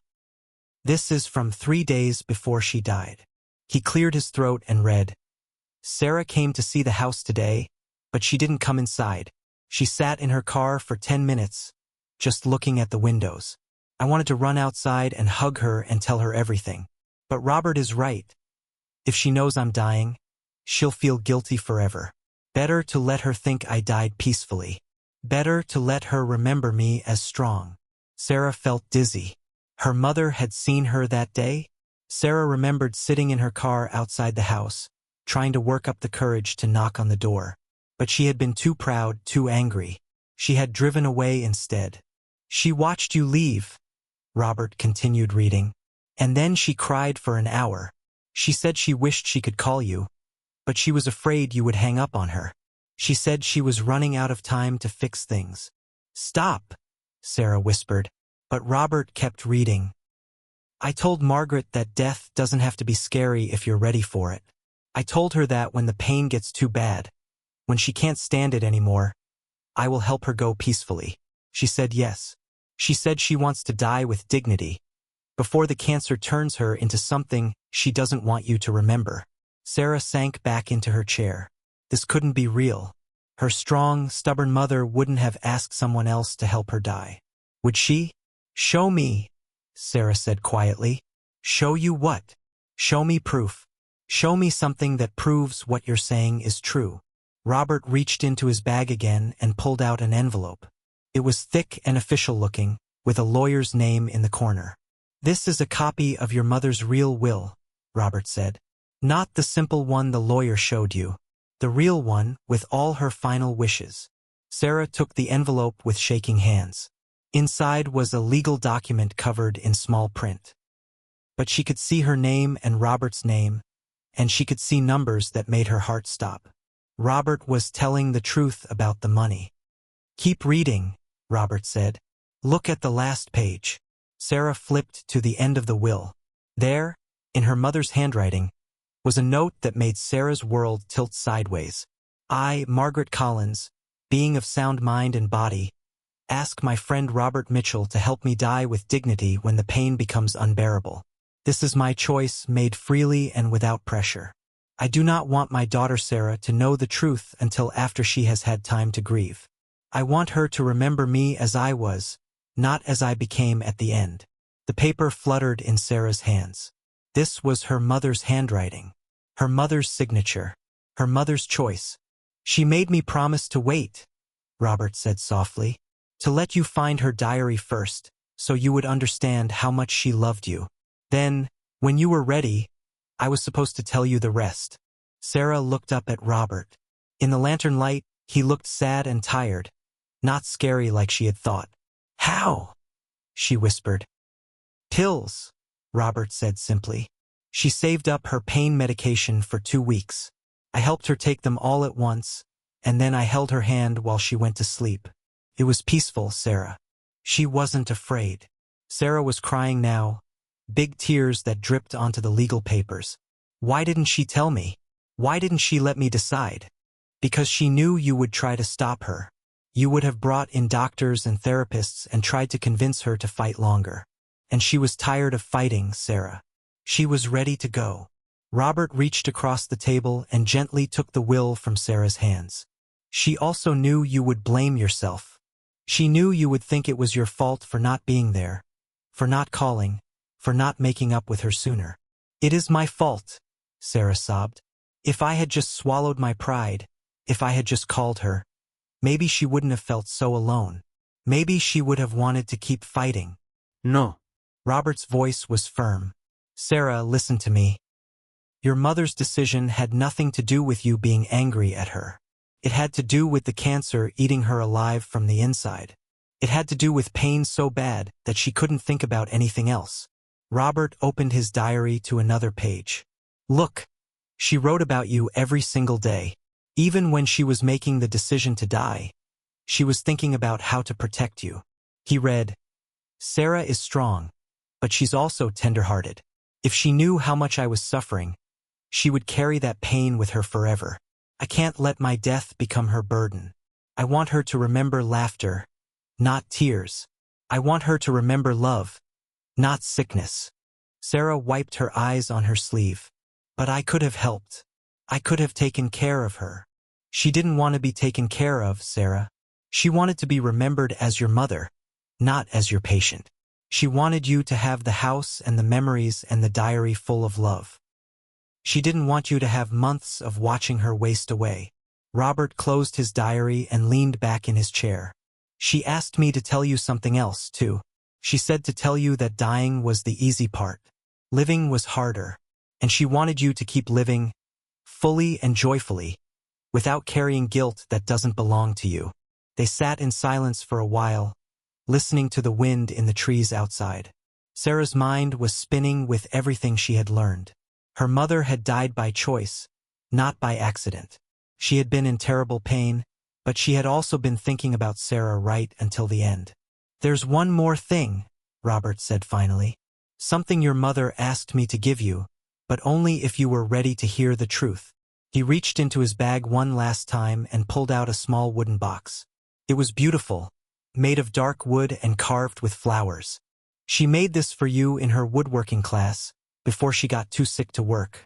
Speaker 1: This is from 3 days before she died. He cleared his throat and read, Sarah came to see the house today, but she didn't come inside. She sat in her car for 10 minutes, just looking at the windows. I wanted to run outside and hug her and tell her everything. But Robert is right. If she knows I'm dying, she'll feel guilty forever. Better to let her think I died peacefully. Better to let her remember me as strong. Sarah felt dizzy. Her mother had seen her that day. Sarah remembered sitting in her car outside the house, trying to work up the courage to knock on the door. But she had been too proud, too angry. She had driven away instead. She watched you leave, Robert continued reading. And then she cried for an hour. She said she wished she could call you, but she was afraid you would hang up on her. She said she was running out of time to fix things. Stop, Sarah whispered, but Robert kept reading. I told Margaret that death doesn't have to be scary if you're ready for it. I told her that when the pain gets too bad, when she can't stand it anymore, I will help her go peacefully. She said yes. She said she wants to die with dignity, before the cancer turns her into something she doesn't want you to remember. Sarah sank back into her chair. This couldn't be real. Her strong, stubborn mother wouldn't have asked someone else to help her die. Would she? Show me, Sarah said quietly. Show you what? Show me proof. Show me something that proves what you're saying is true. Robert reached into his bag again and pulled out an envelope. It was thick and official looking, with a lawyer's name in the corner. This is a copy of your mother's real will, Robert said. Not the simple one the lawyer showed you. The real one with all her final wishes. Sarah took the envelope with shaking hands. Inside was a legal document covered in small print. But she could see her name and Robert's name, and she could see numbers that made her heart stop. Robert was telling the truth about the money. Keep reading, Robert said. Look at the last page. Sarah flipped to the end of the will. There, in her mother's handwriting, was a note that made Sarah's world tilt sideways. I, Margaret Collins, being of sound mind and body, ask my friend Robert Mitchell to help me die with dignity when the pain becomes unbearable. This is my choice, made freely and without pressure. I do not want my daughter Sarah to know the truth until after she has had time to grieve. I want her to remember me as I was, not as I became at the end. The paper fluttered in Sarah's hands. This was her mother's handwriting, her mother's signature, her mother's choice. She made me promise to wait, Robert said softly, to let you find her diary first, so you would understand how much she loved you. Then, when you were ready, I was supposed to tell you the rest. Sarah looked up at Robert. In the lantern light, he looked sad and tired, not scary like she had thought. How? She whispered. Pills, Robert said simply. She saved up her pain medication for 2 weeks. I helped her take them all at once, and then I held her hand while she went to sleep. It was peaceful, Sarah. She wasn't afraid. Sarah was crying now, big tears that dripped onto the legal papers. Why didn't she tell me? Why didn't she let me decide? Because she knew you would try to stop her. You would have brought in doctors and therapists and tried to convince her to fight longer. And she was tired of fighting, Sarah. She was ready to go. Robert reached across the table and gently took the will from Sarah's hands. She also knew you would blame yourself. She knew you would think it was your fault for not being there, for not calling, for not making up with her sooner. It is my fault, Sarah sobbed. If I had just swallowed my pride, if I had just called her, maybe she wouldn't have felt so alone. Maybe she would have wanted to keep fighting.
Speaker 2: No.
Speaker 1: Robert's voice was firm. Sarah, listen to me. Your mother's decision had nothing to do with you being angry at her. It had to do with the cancer eating her alive from the inside. It had to do with pain so bad that she couldn't think about anything else. Robert opened his diary to another page. Look, she wrote about you every single day. Even when she was making the decision to die, she was thinking about how to protect you. He read, Sarah is strong, but she's also tender-hearted. If she knew how much I was suffering, she would carry that pain with her forever. I can't let my death become her burden. I want her to remember laughter, not tears. I want her to remember love, not sickness. Sarah wiped her eyes on her sleeve. But I could have helped. I could have taken care of her. She didn't want to be taken care of, Sarah. She wanted to be remembered as your mother, not as your patient. She wanted you to have the house and the memories and the diary full of love. She didn't want you to have months of watching her waste away. Robert closed his diary and leaned back in his chair. She asked me to tell you something else, too. She said to tell you that dying was the easy part. Living was harder. And she wanted you to keep living, fully and joyfully, without carrying guilt that doesn't belong to you. They sat in silence for a while, listening to the wind in the trees outside. Sarah's mind was spinning with everything she had learned. Her mother had died by choice, not by accident. She had been in terrible pain, but she had also been thinking about Sarah right until the end. There's one more thing, Robert said finally. Something your mother asked me to give you, but only if you were ready to hear the truth. He reached into his bag one last time and pulled out a small wooden box. It was beautiful, made of dark wood and carved with flowers. She made this for you in her woodworking class, before she got too sick to work.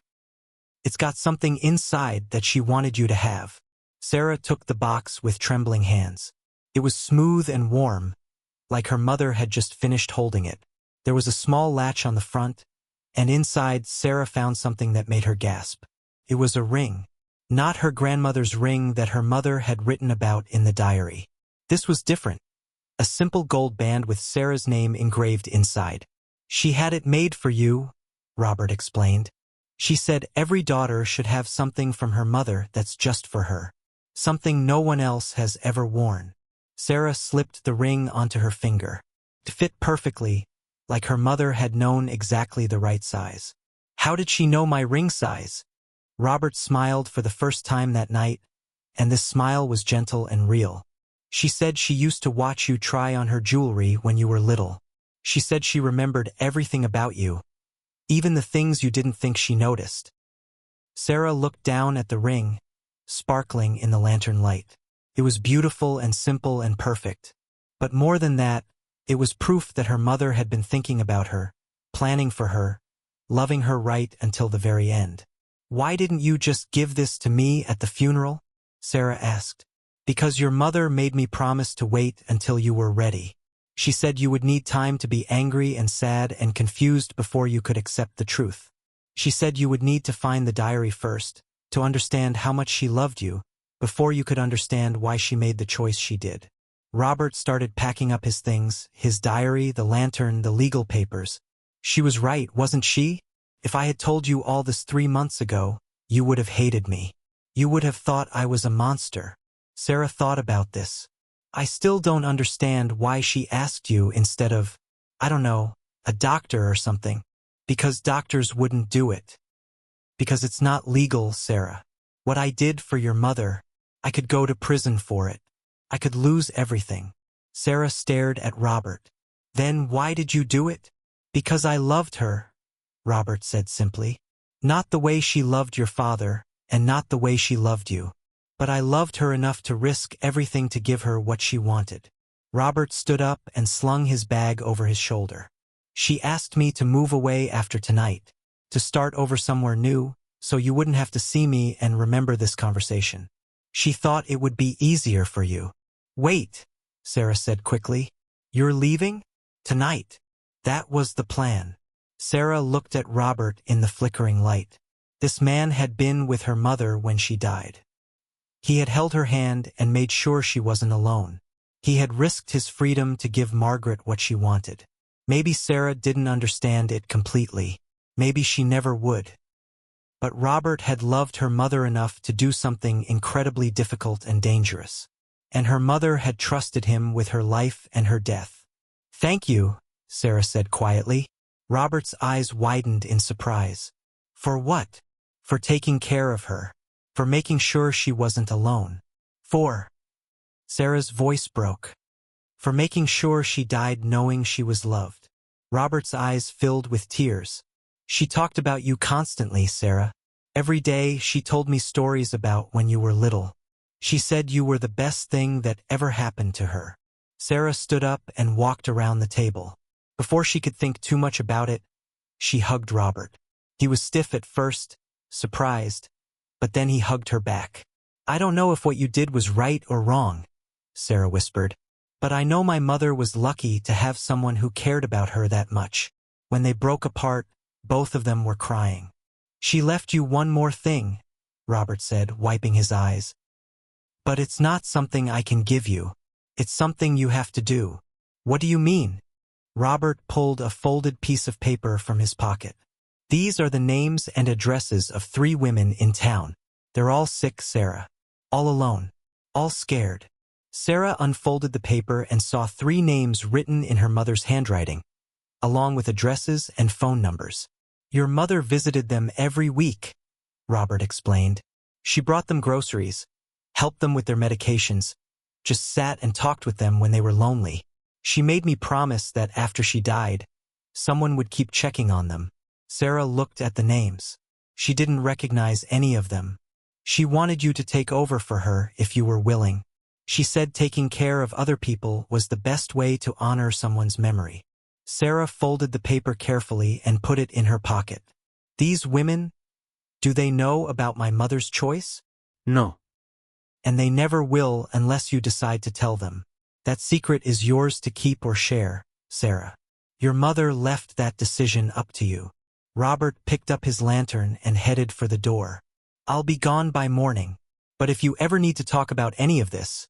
Speaker 1: It's got something inside that she wanted you to have. Sarah took the box with trembling hands. It was smooth and warm, like her mother had just finished holding it. There was a small latch on the front, and inside Sarah found something that made her gasp. It was a ring. Not her grandmother's ring that her mother had written about in the diary. This was different. A simple gold band with Sarah's name engraved inside. She had it made for you, Robert explained. She said every daughter should have something from her mother that's just for her. Something no one else has ever worn. Sarah slipped the ring onto her finger. It fit perfectly, like her mother had known exactly the right size. How did she know my ring size? Robert smiled for the first time that night, and this smile was gentle and real. She said she used to watch you try on her jewelry when you were little. She said she remembered everything about you, even the things you didn't think she noticed. Sarah looked down at the ring, sparkling in the lantern light. It was beautiful and simple and perfect. But more than that, it was proof that her mother had been thinking about her, planning for her, loving her right until the very end. Why didn't you just give this to me at the funeral? Sarah asked. Because your mother made me promise to wait until you were ready. She said you would need time to be angry and sad and confused before you could accept the truth. She said you would need to find the diary first, to understand how much she loved you, before you could understand why she made the choice she did. Robert started packing up his things, his diary, the lantern, the legal papers. She was right, wasn't she? If I had told you all this 3 months ago, you would have hated me. You would have thought I was a monster. Sarah thought about this. I still don't understand why she asked you instead of, I don't know, a doctor or something. Because doctors wouldn't do it. Because it's not legal, Sarah. What I did for your mother, I could go to prison for it. I could lose everything. Sarah stared at Robert. Then why did you do it? Because I loved her, Robert said simply. Not the way she loved your father, and not the way she loved you. But I loved her enough to risk everything to give her what she wanted. Robert stood up and slung his bag over his shoulder. She asked me to move away after tonight, to start over somewhere new, so you wouldn't have to see me and remember this conversation. She thought it would be easier for you. Wait, Sarah said quickly. You're leaving? Tonight. That was the plan. Sarah looked at Robert in the flickering light. This man had been with her mother when she died. He had held her hand and made sure she wasn't alone. He had risked his freedom to give Margaret what she wanted. Maybe Sarah didn't understand it completely. Maybe she never would. But Robert had loved her mother enough to do something incredibly difficult and dangerous. And her mother had trusted him with her life and her death. Thank you, Sarah said quietly. Robert's eyes widened in surprise. For what? For taking care of her. For making sure she wasn't alone. For... Sarah's voice broke. For making sure she died knowing she was loved. Robert's eyes filled with tears. She talked about you constantly, Sarah. Every day she told me stories about when you were little. She said you were the best thing that ever happened to her. Sarah stood up and walked around the table. Before she could think too much about it, she hugged Robert. He was stiff at first, surprised, but then he hugged her back. I don't know if what you did was right or wrong, Sarah whispered, but I know my mother was lucky to have someone who cared about her that much. When they broke apart, both of them were crying. She left you one more thing, Robert said, wiping his eyes. But it's not something I can give you. It's something you have to do. What do you mean? Robert pulled a folded piece of paper from his pocket. These are the names and addresses of 3 women in town. They're all sick, Sarah. All alone. All scared. Sarah unfolded the paper and saw 3 names written in her mother's handwriting, along with addresses and phone numbers. Your mother visited them every week, Robert explained. She brought them groceries, helped them with their medications, just sat and talked with them when they were lonely. She made me promise that after she died, Someone would keep checking on them. Sarah looked at the names. She didn't recognize any of them. She wanted you to take over for her if you were willing. She said taking care of other people was the best way to honor someone's memory. Sarah folded the paper carefully and put it in her pocket. These women, do they know about my mother's choice?
Speaker 2: No.
Speaker 1: And they never will unless you decide to tell them. That secret is yours to keep or share, Sarah. Your mother left that decision up to you. Robert picked up his lantern and headed for the door. I'll be gone by morning, but if you ever need to talk about any of this,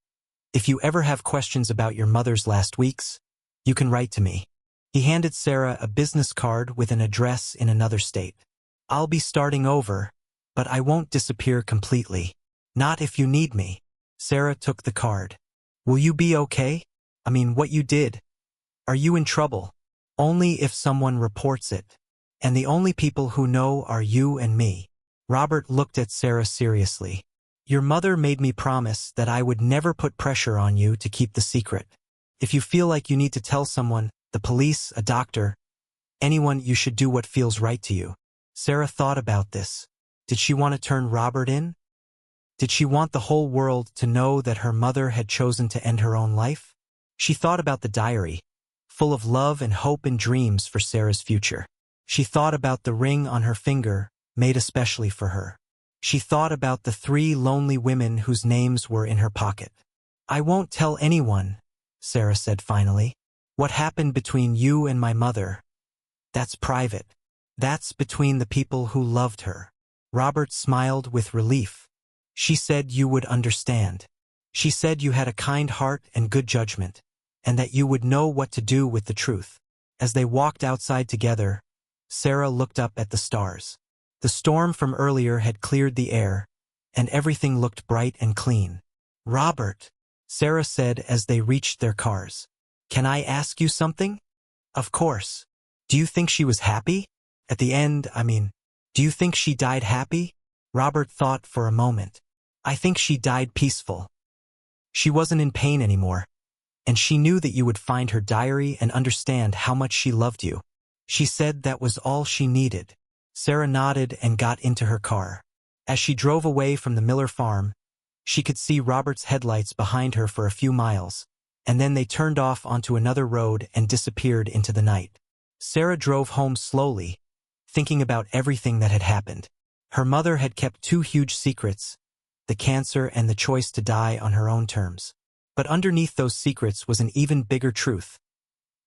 Speaker 1: if you ever have questions about your mother's last weeks, you can write to me. He handed Sarah a business card with an address in another state. I'll be starting over, but I won't disappear completely. Not if you need me. Sarah took the card. Will you be okay? I mean, what you did. Are you in trouble? Only if someone reports it. And the only people who know are you and me. Robert looked at Sarah seriously. Your mother made me promise that I would never put pressure on you to keep the secret. If you feel like you need to tell someone, the police, a doctor, anyone, you should do what feels right to you. Sarah thought about this. Did she want to turn Robert in? Did she want the whole world to know that her mother had chosen to end her own life? She thought about the diary, full of love and hope and dreams for Sarah's future. She thought about the ring on her finger, made especially for her. She thought about the 3 lonely women whose names were in her pocket. I won't tell anyone, Sarah said finally. What happened between you and my mother? That's private. That's between the people who loved her. Robert smiled with relief. She said you would understand. She said you had a kind heart and good judgment, and that you would know what to do with the truth. As they walked outside together, Sarah looked up at the stars. The storm from earlier had cleared the air, and everything looked bright and clean. Robert, Sarah said as they reached their cars. Can I ask you something? Of course. Do you think she was happy? At the end, do you think she died happy? Robert thought for a moment. I think she died peaceful. She wasn't in pain anymore, and she knew that you would find her diary and understand how much she loved you. She said that was all she needed. Sarah nodded and got into her car. As she drove away from the Miller farm, she could see Robert's headlights behind her for a few miles, and then they turned off onto another road and disappeared into the night. Sarah drove home slowly, thinking about everything that had happened. Her mother had kept 2 huge secrets, the cancer and the choice to die on her own terms. But underneath those secrets was an even bigger truth.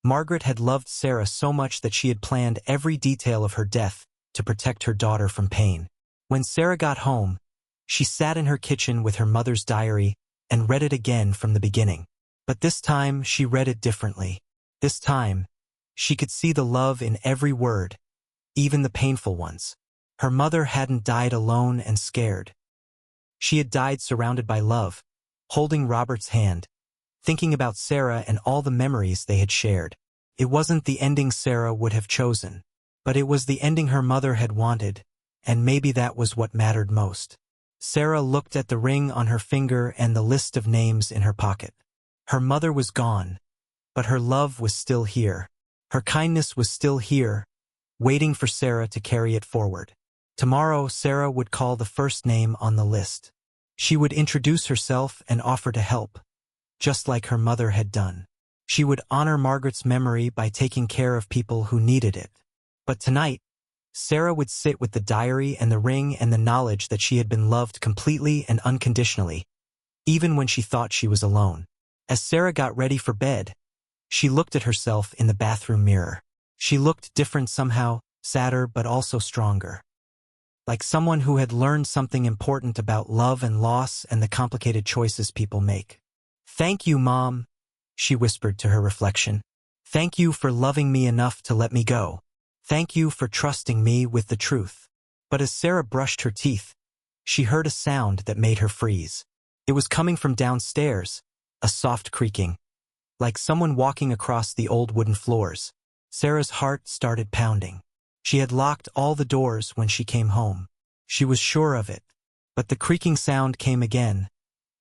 Speaker 1: Margaret had loved Sarah so much that she had planned every detail of her death to protect her daughter from pain. When Sarah got home, she sat in her kitchen with her mother's diary and read it again from the beginning. But this time she read it differently. This time, she could see the love in every word, even the painful ones. Her mother hadn't died alone and scared. She had died surrounded by love, holding Robert's hand, thinking about Sarah and all the memories they had shared. It wasn't the ending Sarah would have chosen, but it was the ending her mother had wanted, and maybe that was what mattered most. Sarah looked at the ring on her finger and the list of names in her pocket. Her mother was gone, but her love was still here. Her kindness was still here, waiting for Sarah to carry it forward. Tomorrow, Sarah would call the first name on the list. She would introduce herself and offer to help, just like her mother had done. She would honor Margaret's memory by taking care of people who needed it. But tonight, Sarah would sit with the diary and the ring and the knowledge that she had been loved completely and unconditionally, even when she thought she was alone. As Sarah got ready for bed, she looked at herself in the bathroom mirror. She looked different somehow, sadder but also stronger. Like someone who had learned something important about love and loss and the complicated choices people make. Thank you, Mom, she whispered to her reflection. Thank you for loving me enough to let me go. Thank you for trusting me with the truth. But as Sarah brushed her teeth, she heard a sound that made her freeze. It was coming from downstairs, a soft creaking, like someone walking across the old wooden floors. Sarah's heart started pounding. She had locked all the doors when she came home. She was sure of it. But the creaking sound came again.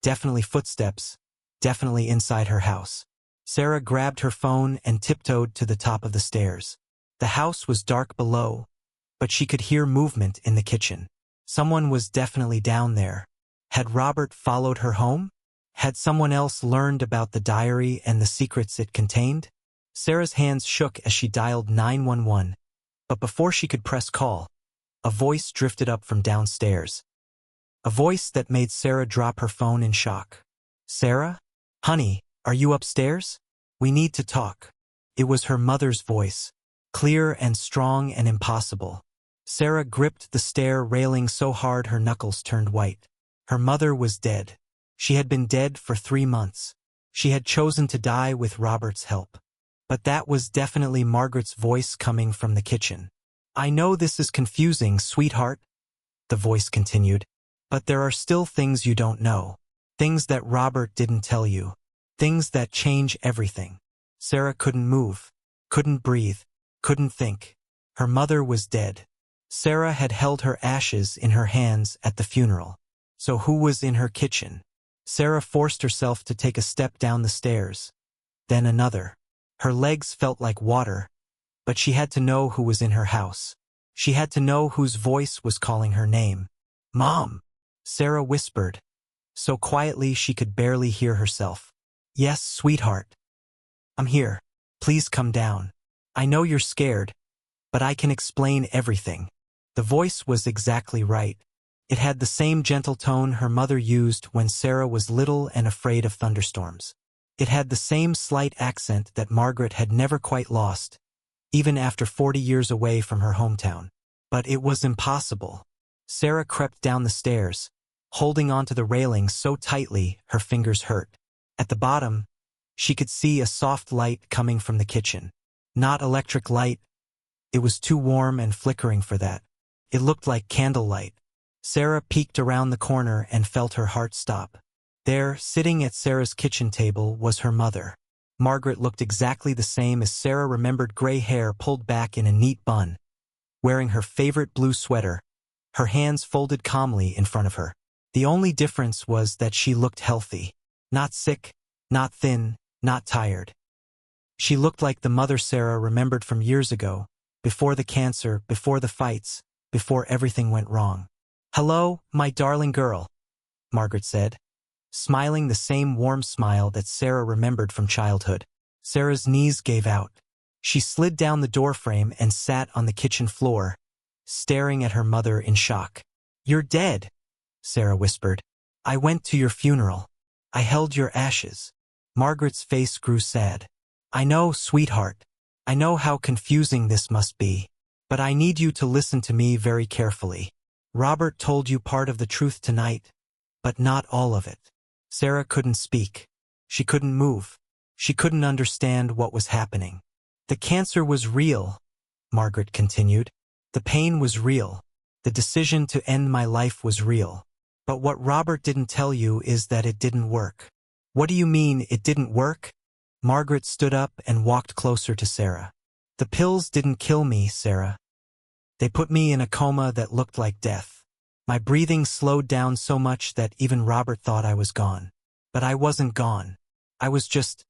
Speaker 1: Definitely footsteps. Definitely inside her house. Sarah grabbed her phone and tiptoed to the top of the stairs. The house was dark below, but she could hear movement in the kitchen. Someone was definitely down there. Had Robert followed her home? Had someone else learned about the diary and the secrets it contained? Sarah's hands shook as she dialed 911, but before she could press call, a voice drifted up from downstairs. A voice that made Sarah drop her phone in shock. "Sarah? Honey, are you upstairs? We need to talk." It was her mother's voice, clear and strong and impossible. Sarah gripped the stair railing so hard her knuckles turned white. Her mother was dead. She had been dead for 3 months. She had chosen to die with Robert's help. But that was definitely Margaret's voice coming from the kitchen. "I know this is confusing, sweetheart," the voice continued, "but there are still things you don't know. Things that Robert didn't tell you. Things that change everything." Sarah couldn't move, couldn't breathe, couldn't think. Her mother was dead. Sarah had held her ashes in her hands at the funeral. So who was in her kitchen? Sarah forced herself to take a step down the stairs. Then another. Her legs felt like water, but she had to know who was in her house. She had to know whose voice was calling her name. "Mom!" Sarah whispered, so quietly she could barely hear herself. "Yes, sweetheart. I'm here. Please come down. I know you're scared, but I can explain everything." The voice was exactly right. It had the same gentle tone her mother used when Sarah was little and afraid of thunderstorms. It had the same slight accent that Margaret had never quite lost, even after 40 years away from her hometown. But it was impossible. Sarah crept down the stairs, holding onto the railing so tightly her fingers hurt. At the bottom, she could see a soft light coming from the kitchen. Not electric light. It was too warm and flickering for that. It looked like candlelight. Sarah peeked around the corner and felt her heart stop. There, sitting at Sarah's kitchen table, was her mother. Margaret looked exactly the same as Sarah remembered, gray hair pulled back in a neat bun, wearing her favorite blue sweater, her hands folded calmly in front of her. The only difference was that she looked healthy. Not sick, not thin, not tired. She looked like the mother Sarah remembered from years ago, before the cancer, before the fights, before everything went wrong. "Hello, my darling girl," Margaret said, smiling the same warm smile that Sarah remembered from childhood. Sarah's knees gave out. She slid down the doorframe and sat on the kitchen floor, staring at her mother in shock. "You're dead," Sarah whispered. "I went to your funeral. I held your ashes." Margaret's face grew sad. "I know, sweetheart. I know how confusing this must be. But I need you to listen to me very carefully. Robert told you part of the truth tonight, but not all of it." Sarah couldn't speak. She couldn't move. She couldn't understand what was happening. "The cancer was real," Margaret continued. "The pain was real. The decision to end my life was real. But what Robert didn't tell you is that it didn't work." "What do you mean, it didn't work?" Margaret stood up and walked closer to Sarah. "The pills didn't kill me, Sarah. They put me in a coma that looked like death. My breathing slowed down so much that even Robert thought I was gone. But I wasn't gone. I was just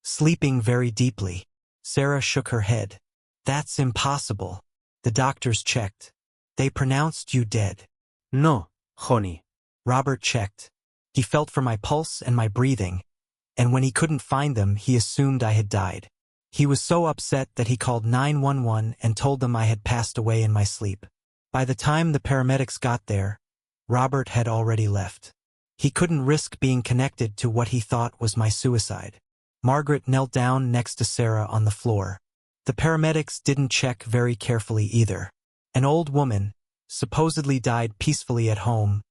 Speaker 1: sleeping very deeply." Sarah shook her head. "That's impossible. The doctors checked. They pronounced you dead."
Speaker 2: No, honey.
Speaker 1: Robert checked. He felt for my pulse and my breathing, and when he couldn't find them, he assumed I had died. He was so upset that he called 911 and told them I had passed away in my sleep. By the time the paramedics got there, Robert had already left. He couldn't risk being connected to what he thought was my suicide. Margaret knelt down next to Sarah on the floor. The paramedics didn't check very carefully either. An old woman, supposedly died peacefully at home,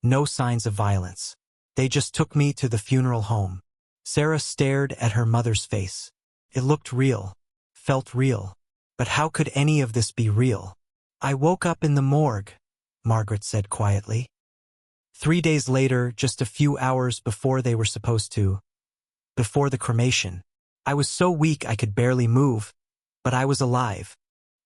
Speaker 1: no signs of violence. They just took me to the funeral home. Sarah stared at her mother's face. It looked real, felt real. But how could any of this be real? "I woke up in the morgue," Margaret said quietly. 3 days later, just a few hours before they were supposed to. Before the cremation. I was so weak I could barely move, but I was alive.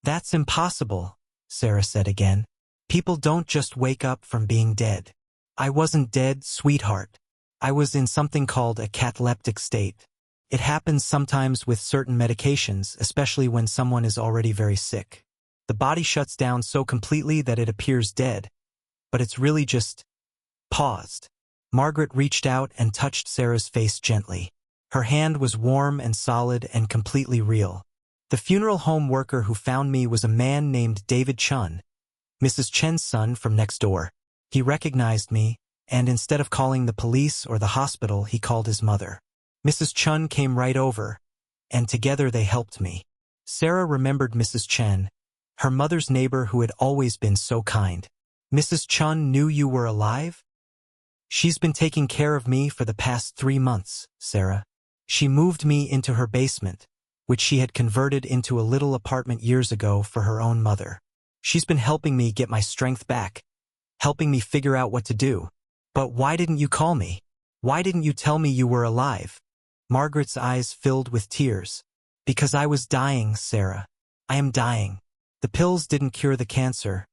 Speaker 1: "That's impossible," Sarah said again. "People don't just wake up from being dead." "I wasn't dead, sweetheart. I was in something called a cataleptic state. It happens sometimes with certain medications, especially when someone is already very sick. The body shuts down so completely that it appears dead, but it's really just paused. Margaret reached out and touched Sarah's face gently. Her hand was warm and solid and completely real. The funeral home worker who found me was a man named David Chun, Mrs. Chen's son from next door. He recognized me, and instead of calling the police or the hospital, he called his mother. Mrs. Chun came right over, and together they helped me. Sarah remembered Mrs. Chen, her mother's neighbor who had always been so kind. Mrs. Chun knew you were alive? She's been taking care of me for the past 3 months, Sarah. She moved me into her basement, which she had converted into a little apartment years ago for her own mother. She's been helping me get my strength back, helping me figure out what to do. But why didn't you call me? Why didn't you tell me you were alive? Margaret's eyes filled with tears. Because I was dying, Sarah. I am dying. The pills didn't cure the cancer.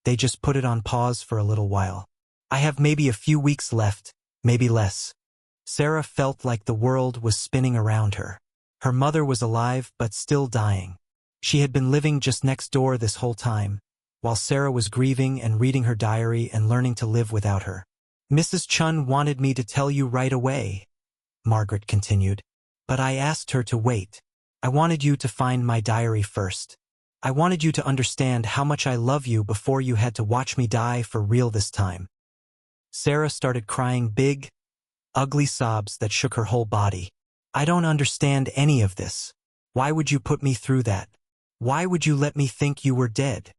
Speaker 1: They just put it on pause for a little while. I have maybe a few weeks left, maybe less. Sarah felt like the world was spinning around her. Her mother was alive but still dying. She had been living just next door this whole time, while Sarah was grieving and reading her diary and learning to live without her. Mrs. Chun wanted me to tell you right away, Margaret continued, but I asked her to wait. I wanted you to find my diary first. I wanted you to understand how much I love you before you had to watch me die for real this time. Sarah started crying big, ugly sobs that shook her whole body. I don't understand any of this. Why would you put me through that? Why would you let me think you were dead?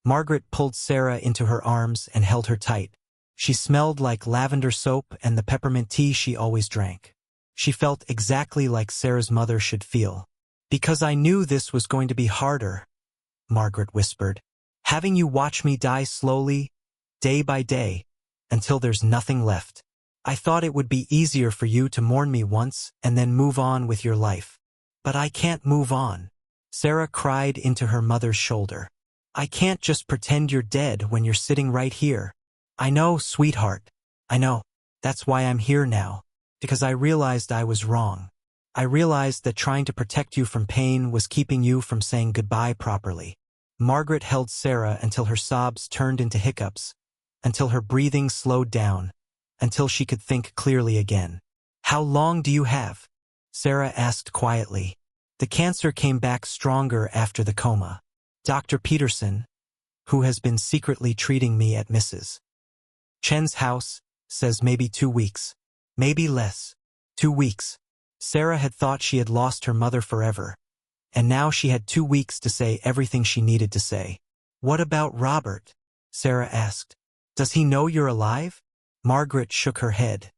Speaker 1: Margaret pulled Sarah into her arms and held her tight. She smelled like lavender soap and the peppermint tea she always drank. She felt exactly like Sarah's mother should feel. Because I knew this was going to be harder, Margaret whispered. Having you watch me die slowly, day by day, until there's nothing left. I thought it would be easier for you to mourn me once and then move on with your life. But I can't move on. Sarah cried into her mother's shoulder. I can't just pretend you're dead when you're sitting right here. I know, sweetheart. I know. That's why I'm here now. Because I realized I was wrong. I realized that trying to protect you from pain was keeping you from saying goodbye properly. Margaret held Sarah until her sobs turned into hiccups, until her breathing slowed down, until she could think clearly again. How long do you have? Sarah asked quietly. The cancer came back stronger after the coma. Dr. Peterson, who has been secretly treating me at Mrs. Chen's house, says maybe 2 weeks. Maybe less. 2 weeks. Sarah had thought she had lost her mother forever, and now she had 2 weeks to say everything she needed to say. What about Robert? Sarah asked. Does he know you're alive? Margaret shook her head.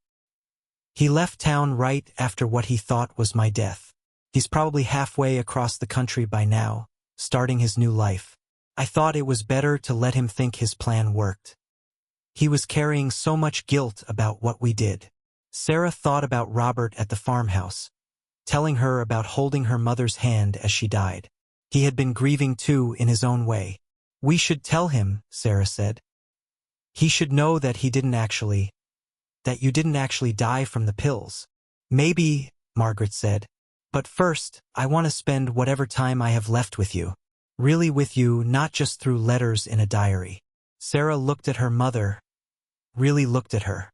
Speaker 1: He left town right after what he thought was my death. He's probably halfway across the country by now, starting his new life. I thought it was better to let him think his plan worked. He was carrying so much guilt about what we did. Sarah thought about Robert at the farmhouse, telling her about holding her mother's hand as she died. He had been grieving too in his own way. We should tell him, Sarah said. He should know that you didn't actually die from the pills. Maybe, Margaret said. But first, I want to spend whatever time I have left with you. Really with you, not just through letters in a diary. Sarah looked at her mother, really looked at her.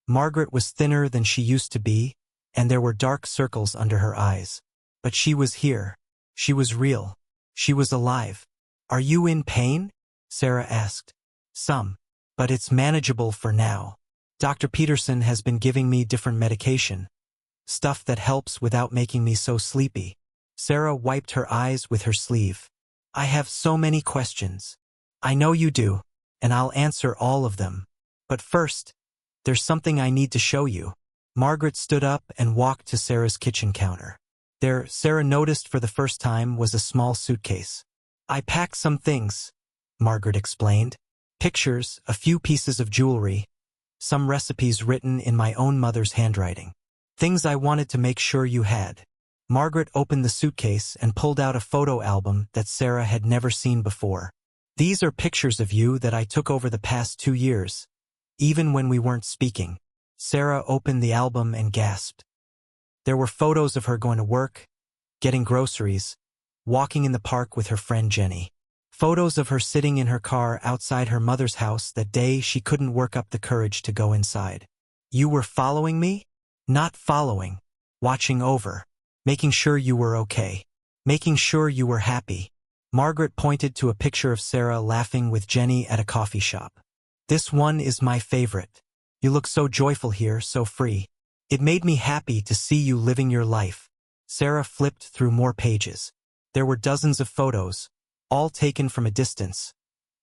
Speaker 1: Margaret was thinner than she used to be, and there were dark circles under her eyes. But she was here. She was real. She was alive. Are you in pain? Sarah asked. Some. But it's manageable for now. Dr. Peterson has been giving me different medication. Stuff that helps without making me so sleepy. Sarah wiped her eyes with her sleeve. I have so many questions. I know you do, and I'll answer all of them. But first, there's something I need to show you. Margaret stood up and walked to Sarah's kitchen counter. There, Sarah noticed for the first time, was a small suitcase. I packed some things, Margaret explained. Pictures, a few pieces of jewelry, some recipes written in my own mother's handwriting. Things I wanted to make sure you had. Margaret opened the suitcase and pulled out a photo album that Sarah had never seen before. These are pictures of you that I took over the past 2 years, even when we weren't speaking. Sarah opened the album and gasped. There were photos of her going to work, getting groceries, walking in the park with her friend Jenny. Photos of her sitting in her car outside her mother's house that day she couldn't work up the courage to go inside. You were following me? Not following. Watching over. Making sure you were okay. Making sure you were happy. Margaret pointed to a picture of Sarah laughing with Jenny at a coffee shop. This one is my favorite. You look so joyful here, so free. It made me happy to see you living your life. Sarah flipped through more pages. There were dozens of photos, all taken from a distance,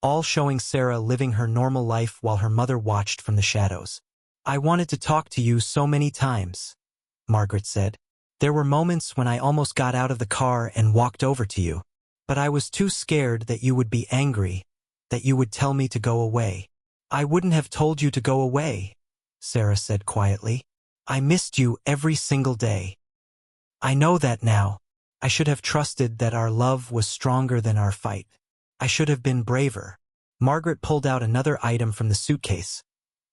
Speaker 1: all showing Sarah living her normal life while her mother watched from the shadows. I wanted to talk to you so many times, Margaret said. There were moments when I almost got out of the car and walked over to you. But I was too scared that you would be angry, that you would tell me to go away. I wouldn't have told you to go away, Sarah said quietly. I missed you every single day. I know that now. I should have trusted that our love was stronger than our fight. I should have been braver. Margaret pulled out another item from the suitcase,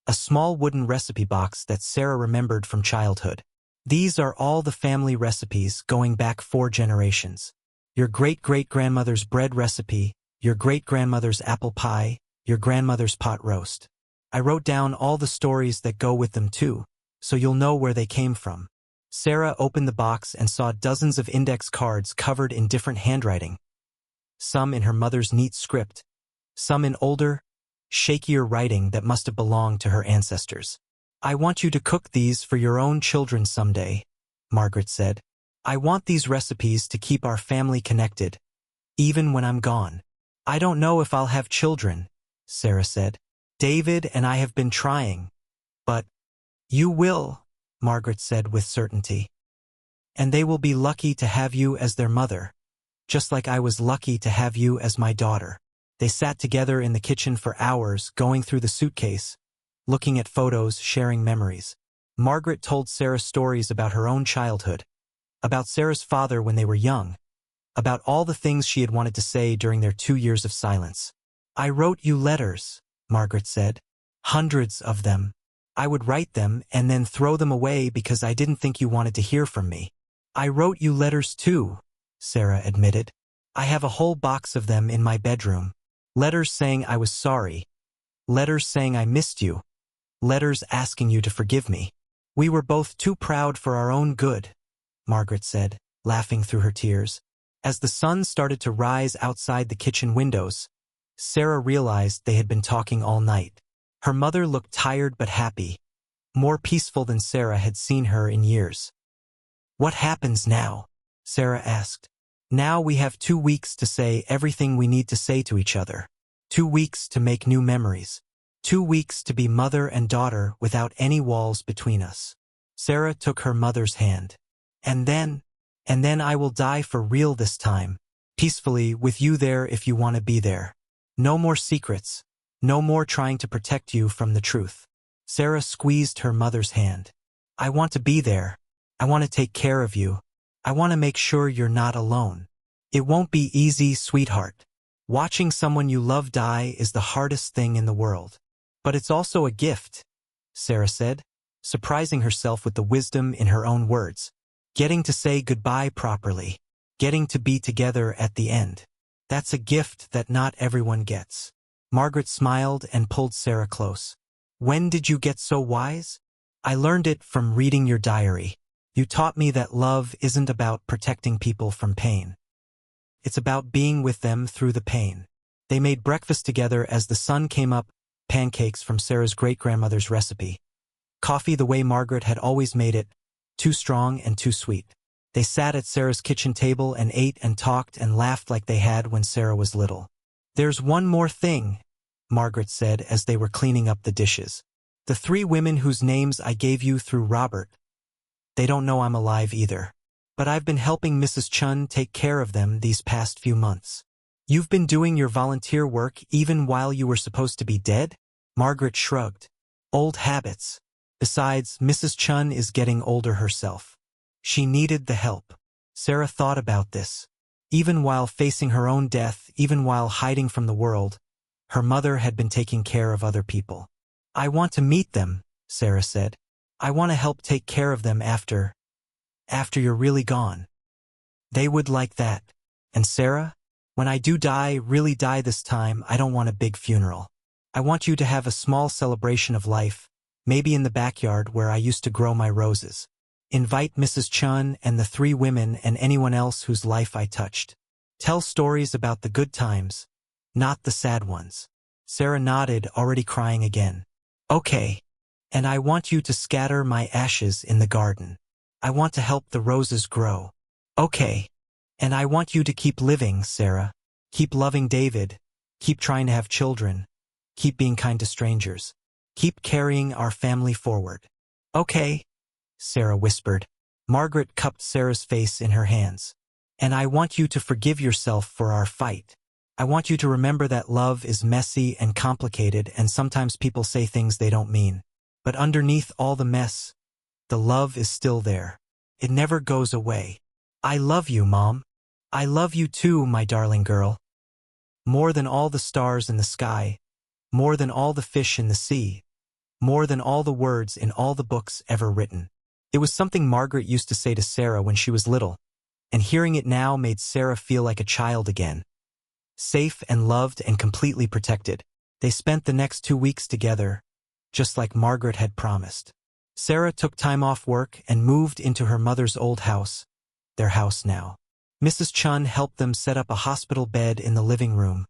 Speaker 1: a small wooden recipe box that Sarah remembered from childhood. These are all the family recipes going back 4 generations. Your great-great-grandmother's bread recipe, your great-grandmother's apple pie, your grandmother's pot roast. I wrote down all the stories that go with them too, so you'll know where they came from. Sarah opened the box and saw dozens of index cards covered in different handwriting. Some in her mother's neat script, some in older, shakier writing that must have belonged to her ancestors. I want you to cook these for your own children someday, Margaret said. I want these recipes to keep our family connected, even when I'm gone. I don't know if I'll have children, Sarah said. David and I have been trying. But you will, Margaret said with certainty. And they will be lucky to have you as their mother, just like I was lucky to have you as my daughter. They sat together in the kitchen for hours, going through the suitcase, looking at photos, sharing memories. Margaret told Sarah stories about her own childhood, about Sarah's father when they were young, about all the things she had wanted to say during their 2 years of silence. I wrote you letters, Margaret said. Hundreds of them. I would write them and then throw them away because I didn't think you wanted to hear from me. I wrote you letters too, Sarah admitted. I have a whole box of them in my bedroom. Letters saying I was sorry. Letters saying I missed you. Letters asking you to forgive me. We were both too proud for our own good, Margaret said, laughing through her tears. As the sun started to rise outside the kitchen windows, Sarah realized they had been talking all night. Her mother looked tired but happy, more peaceful than Sarah had seen her in years. What happens now? Sarah asked. Now we have 2 weeks to say everything we need to say to each other. 2 weeks to make new memories. 2 weeks to be mother and daughter without any walls between us. Sarah took her mother's hand. And then I will die for real this time, peacefully with you there if you want to be there. No more secrets, no more trying to protect you from the truth. Sarah squeezed her mother's hand. I want to be there. I want to take care of you. I want to make sure you're not alone. It won't be easy, sweetheart. Watching someone you love die is the hardest thing in the world. But it's also a gift, Sarah said, surprising herself with the wisdom in her own words. Getting to say goodbye properly. Getting to be together at the end. That's a gift that not everyone gets. Margaret smiled and pulled Sarah close. When did you get so wise? I learned it from reading your diary. You taught me that love isn't about protecting people from pain. It's about being with them through the pain. They made breakfast together as the sun came up, pancakes from Sarah's great-grandmother's recipe. Coffee the way Margaret had always made it, too strong and too sweet. They sat at Sarah's kitchen table and ate and talked and laughed like they had when Sarah was little. There's one more thing, Margaret said as they were cleaning up the dishes. The 3 women whose names I gave you through Robert. They don't know I'm alive either. But I've been helping Mrs. Chun take care of them these past few months. You've been doing your volunteer work even while you were supposed to be dead? Margaret shrugged. Old habits. Besides, Mrs. Chun is getting older herself. She needed the help. Sarah thought about this. Even while facing her own death, even while hiding from the world, her mother had been taking care of other people. I want to meet them, Sarah said. I want to help take care of them after after you're really gone. They would like that. And Sarah, when I do die, really die this time, I don't want a big funeral. I want you to have a small celebration of life, maybe in the backyard where I used to grow my roses. Invite Mrs. Chun and the 3 women and anyone else whose life I touched. Tell stories about the good times, not the sad ones. Sarah nodded, already crying again. Okay. And I want you to scatter my ashes in the garden. I want to help the roses grow. Okay. And I want you to keep living, Sarah. Keep loving David. Keep trying to have children. Keep being kind to strangers. Keep carrying our family forward. Okay, Sarah whispered. Margaret cupped Sarah's face in her hands. And I want you to forgive yourself for our fight. I want you to remember that love is messy and complicated, and sometimes people say things they don't mean. But underneath all the mess, the love is still there. It never goes away. I love you, Mom. I love you too, my darling girl. More than all the stars in the sky, more than all the fish in the sea, more than all the words in all the books ever written. It was something Margaret used to say to Sarah when she was little, and hearing it now made Sarah feel like a child again. Safe and loved and completely protected. They spent the next 2 weeks together, just like Margaret had promised. Sarah took time off work and moved into her mother's old house, their house now. Mrs. Chun helped them set up a hospital bed in the living room,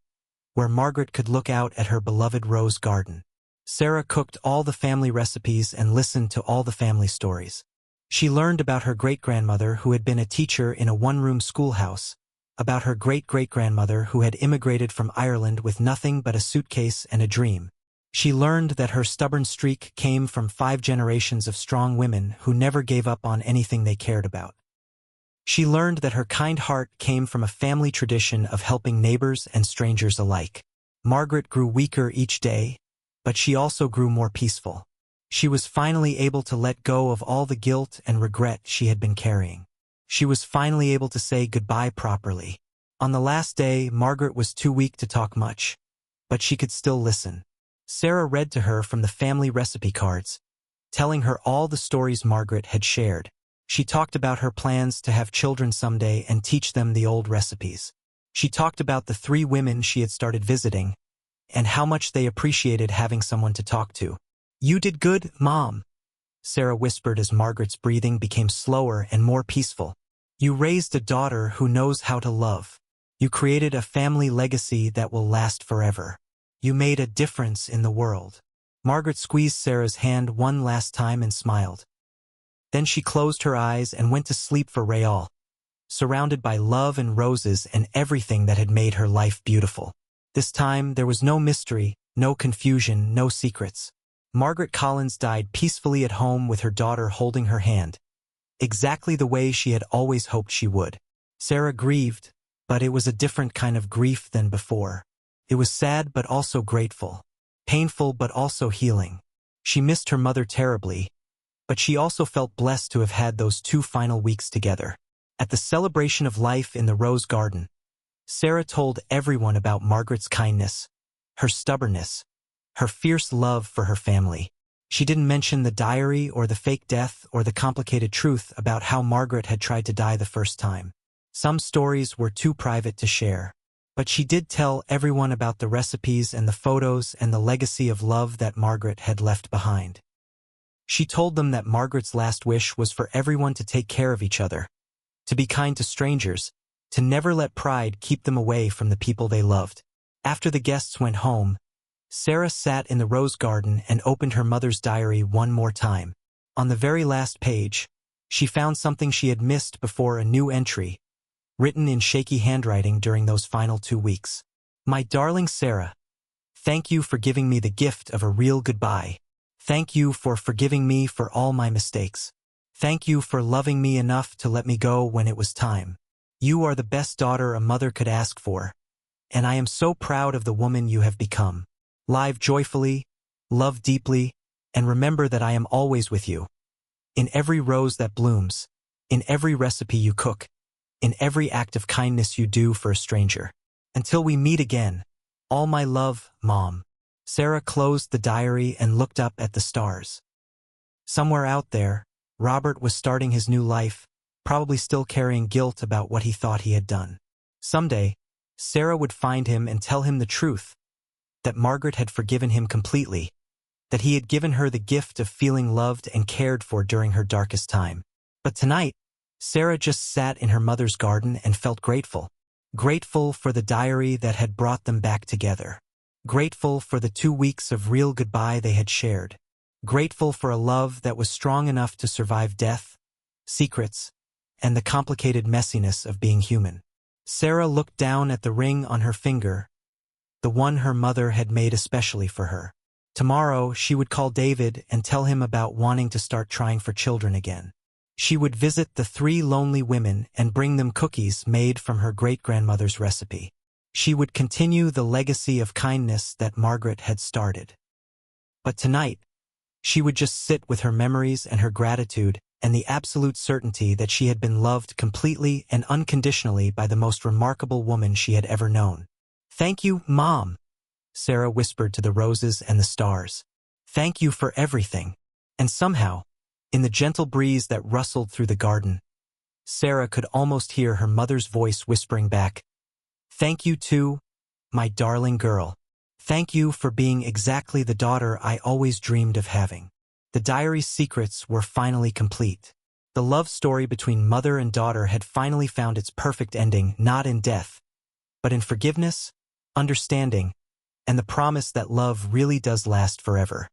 Speaker 1: where Margaret could look out at her beloved rose garden. Sarah cooked all the family recipes and listened to all the family stories. She learned about her great-grandmother who had been a teacher in a one-room schoolhouse, about her great-great-grandmother who had immigrated from Ireland with nothing but a suitcase and a dream. She learned that her stubborn streak came from 5 generations of strong women who never gave up on anything they cared about. She learned that her kind heart came from a family tradition of helping neighbors and strangers alike. Margaret grew weaker each day, but she also grew more peaceful. She was finally able to let go of all the guilt and regret she had been carrying. She was finally able to say goodbye properly. On the last day, Margaret was too weak to talk much, but she could still listen. Sarah read to her from the family recipe cards, telling her all the stories Margaret had shared. She talked about her plans to have children someday and teach them the old recipes. She talked about the 3 women she had started visiting, and how much they appreciated having someone to talk to. You did good, Mom, Sarah whispered as Margaret's breathing became slower and more peaceful. You raised a daughter who knows how to love. You created a family legacy that will last forever. You made a difference in the world. Margaret squeezed Sarah's hand one last time and smiled. Then she closed her eyes and went to sleep for Rayal, surrounded by love and roses and everything that had made her life beautiful. This time, there was no mystery, no confusion, no secrets. Margaret Collins died peacefully at home with her daughter holding her hand, exactly the way she had always hoped she would. Sarah grieved, but it was a different kind of grief than before. It was sad but also grateful, painful but also healing. She missed her mother terribly, but she also felt blessed to have had those 2 final weeks together. At the celebration of life in the Rose Garden, Sarah told everyone about Margaret's kindness, her stubbornness, her fierce love for her family. She didn't mention the diary or the fake death or the complicated truth about how Margaret had tried to die the first time. Some stories were too private to share, but she did tell everyone about the recipes and the photos and the legacy of love that Margaret had left behind. She told them that Margaret's last wish was for everyone to take care of each other, to be kind to strangers, to never let pride keep them away from the people they loved. After the guests went home, Sarah sat in the rose garden and opened her mother's diary one more time. On the very last page, she found something she had missed before, a new entry, written in shaky handwriting during those final 2 weeks. My darling Sarah, thank you for giving me the gift of a real goodbye. Thank you for forgiving me for all my mistakes. Thank you for loving me enough to let me go when it was time. You are the best daughter a mother could ask for, and I am so proud of the woman you have become. Live joyfully, love deeply, and remember that I am always with you. In every rose that blooms, in every recipe you cook, in every act of kindness you do for a stranger. Until we meet again, all my love, Mom. Sarah closed the diary and looked up at the stars. Somewhere out there, Robert was starting his new life, probably still carrying guilt about what he thought he had done. Someday, Sarah would find him and tell him the truth, that Margaret had forgiven him completely, that he had given her the gift of feeling loved and cared for during her darkest time. But tonight, Sarah just sat in her mother's garden and felt grateful. Grateful for the diary that had brought them back together. Grateful for the 2 weeks of real goodbye they had shared. Grateful for a love that was strong enough to survive death, secrets, and the complicated messiness of being human. Sarah looked down at the ring on her finger, the one her mother had made especially for her. Tomorrow, she would call David and tell him about wanting to start trying for children again. She would visit the 3 lonely women and bring them cookies made from her great-grandmother's recipe. She would continue the legacy of kindness that Margaret had started. But tonight, she would just sit with her memories and her gratitude and the absolute certainty that she had been loved completely and unconditionally by the most remarkable woman she had ever known. "Thank you, Mom," Sarah whispered to the roses and the stars. "Thank you for everything." And somehow, in the gentle breeze that rustled through the garden, Sarah could almost hear her mother's voice whispering back, "Thank you too, my darling girl. Thank you for being exactly the daughter I always dreamed of having." The diary's secrets were finally complete. The love story between mother and daughter had finally found its perfect ending, not in death, but in forgiveness, understanding, and the promise that love really does last forever.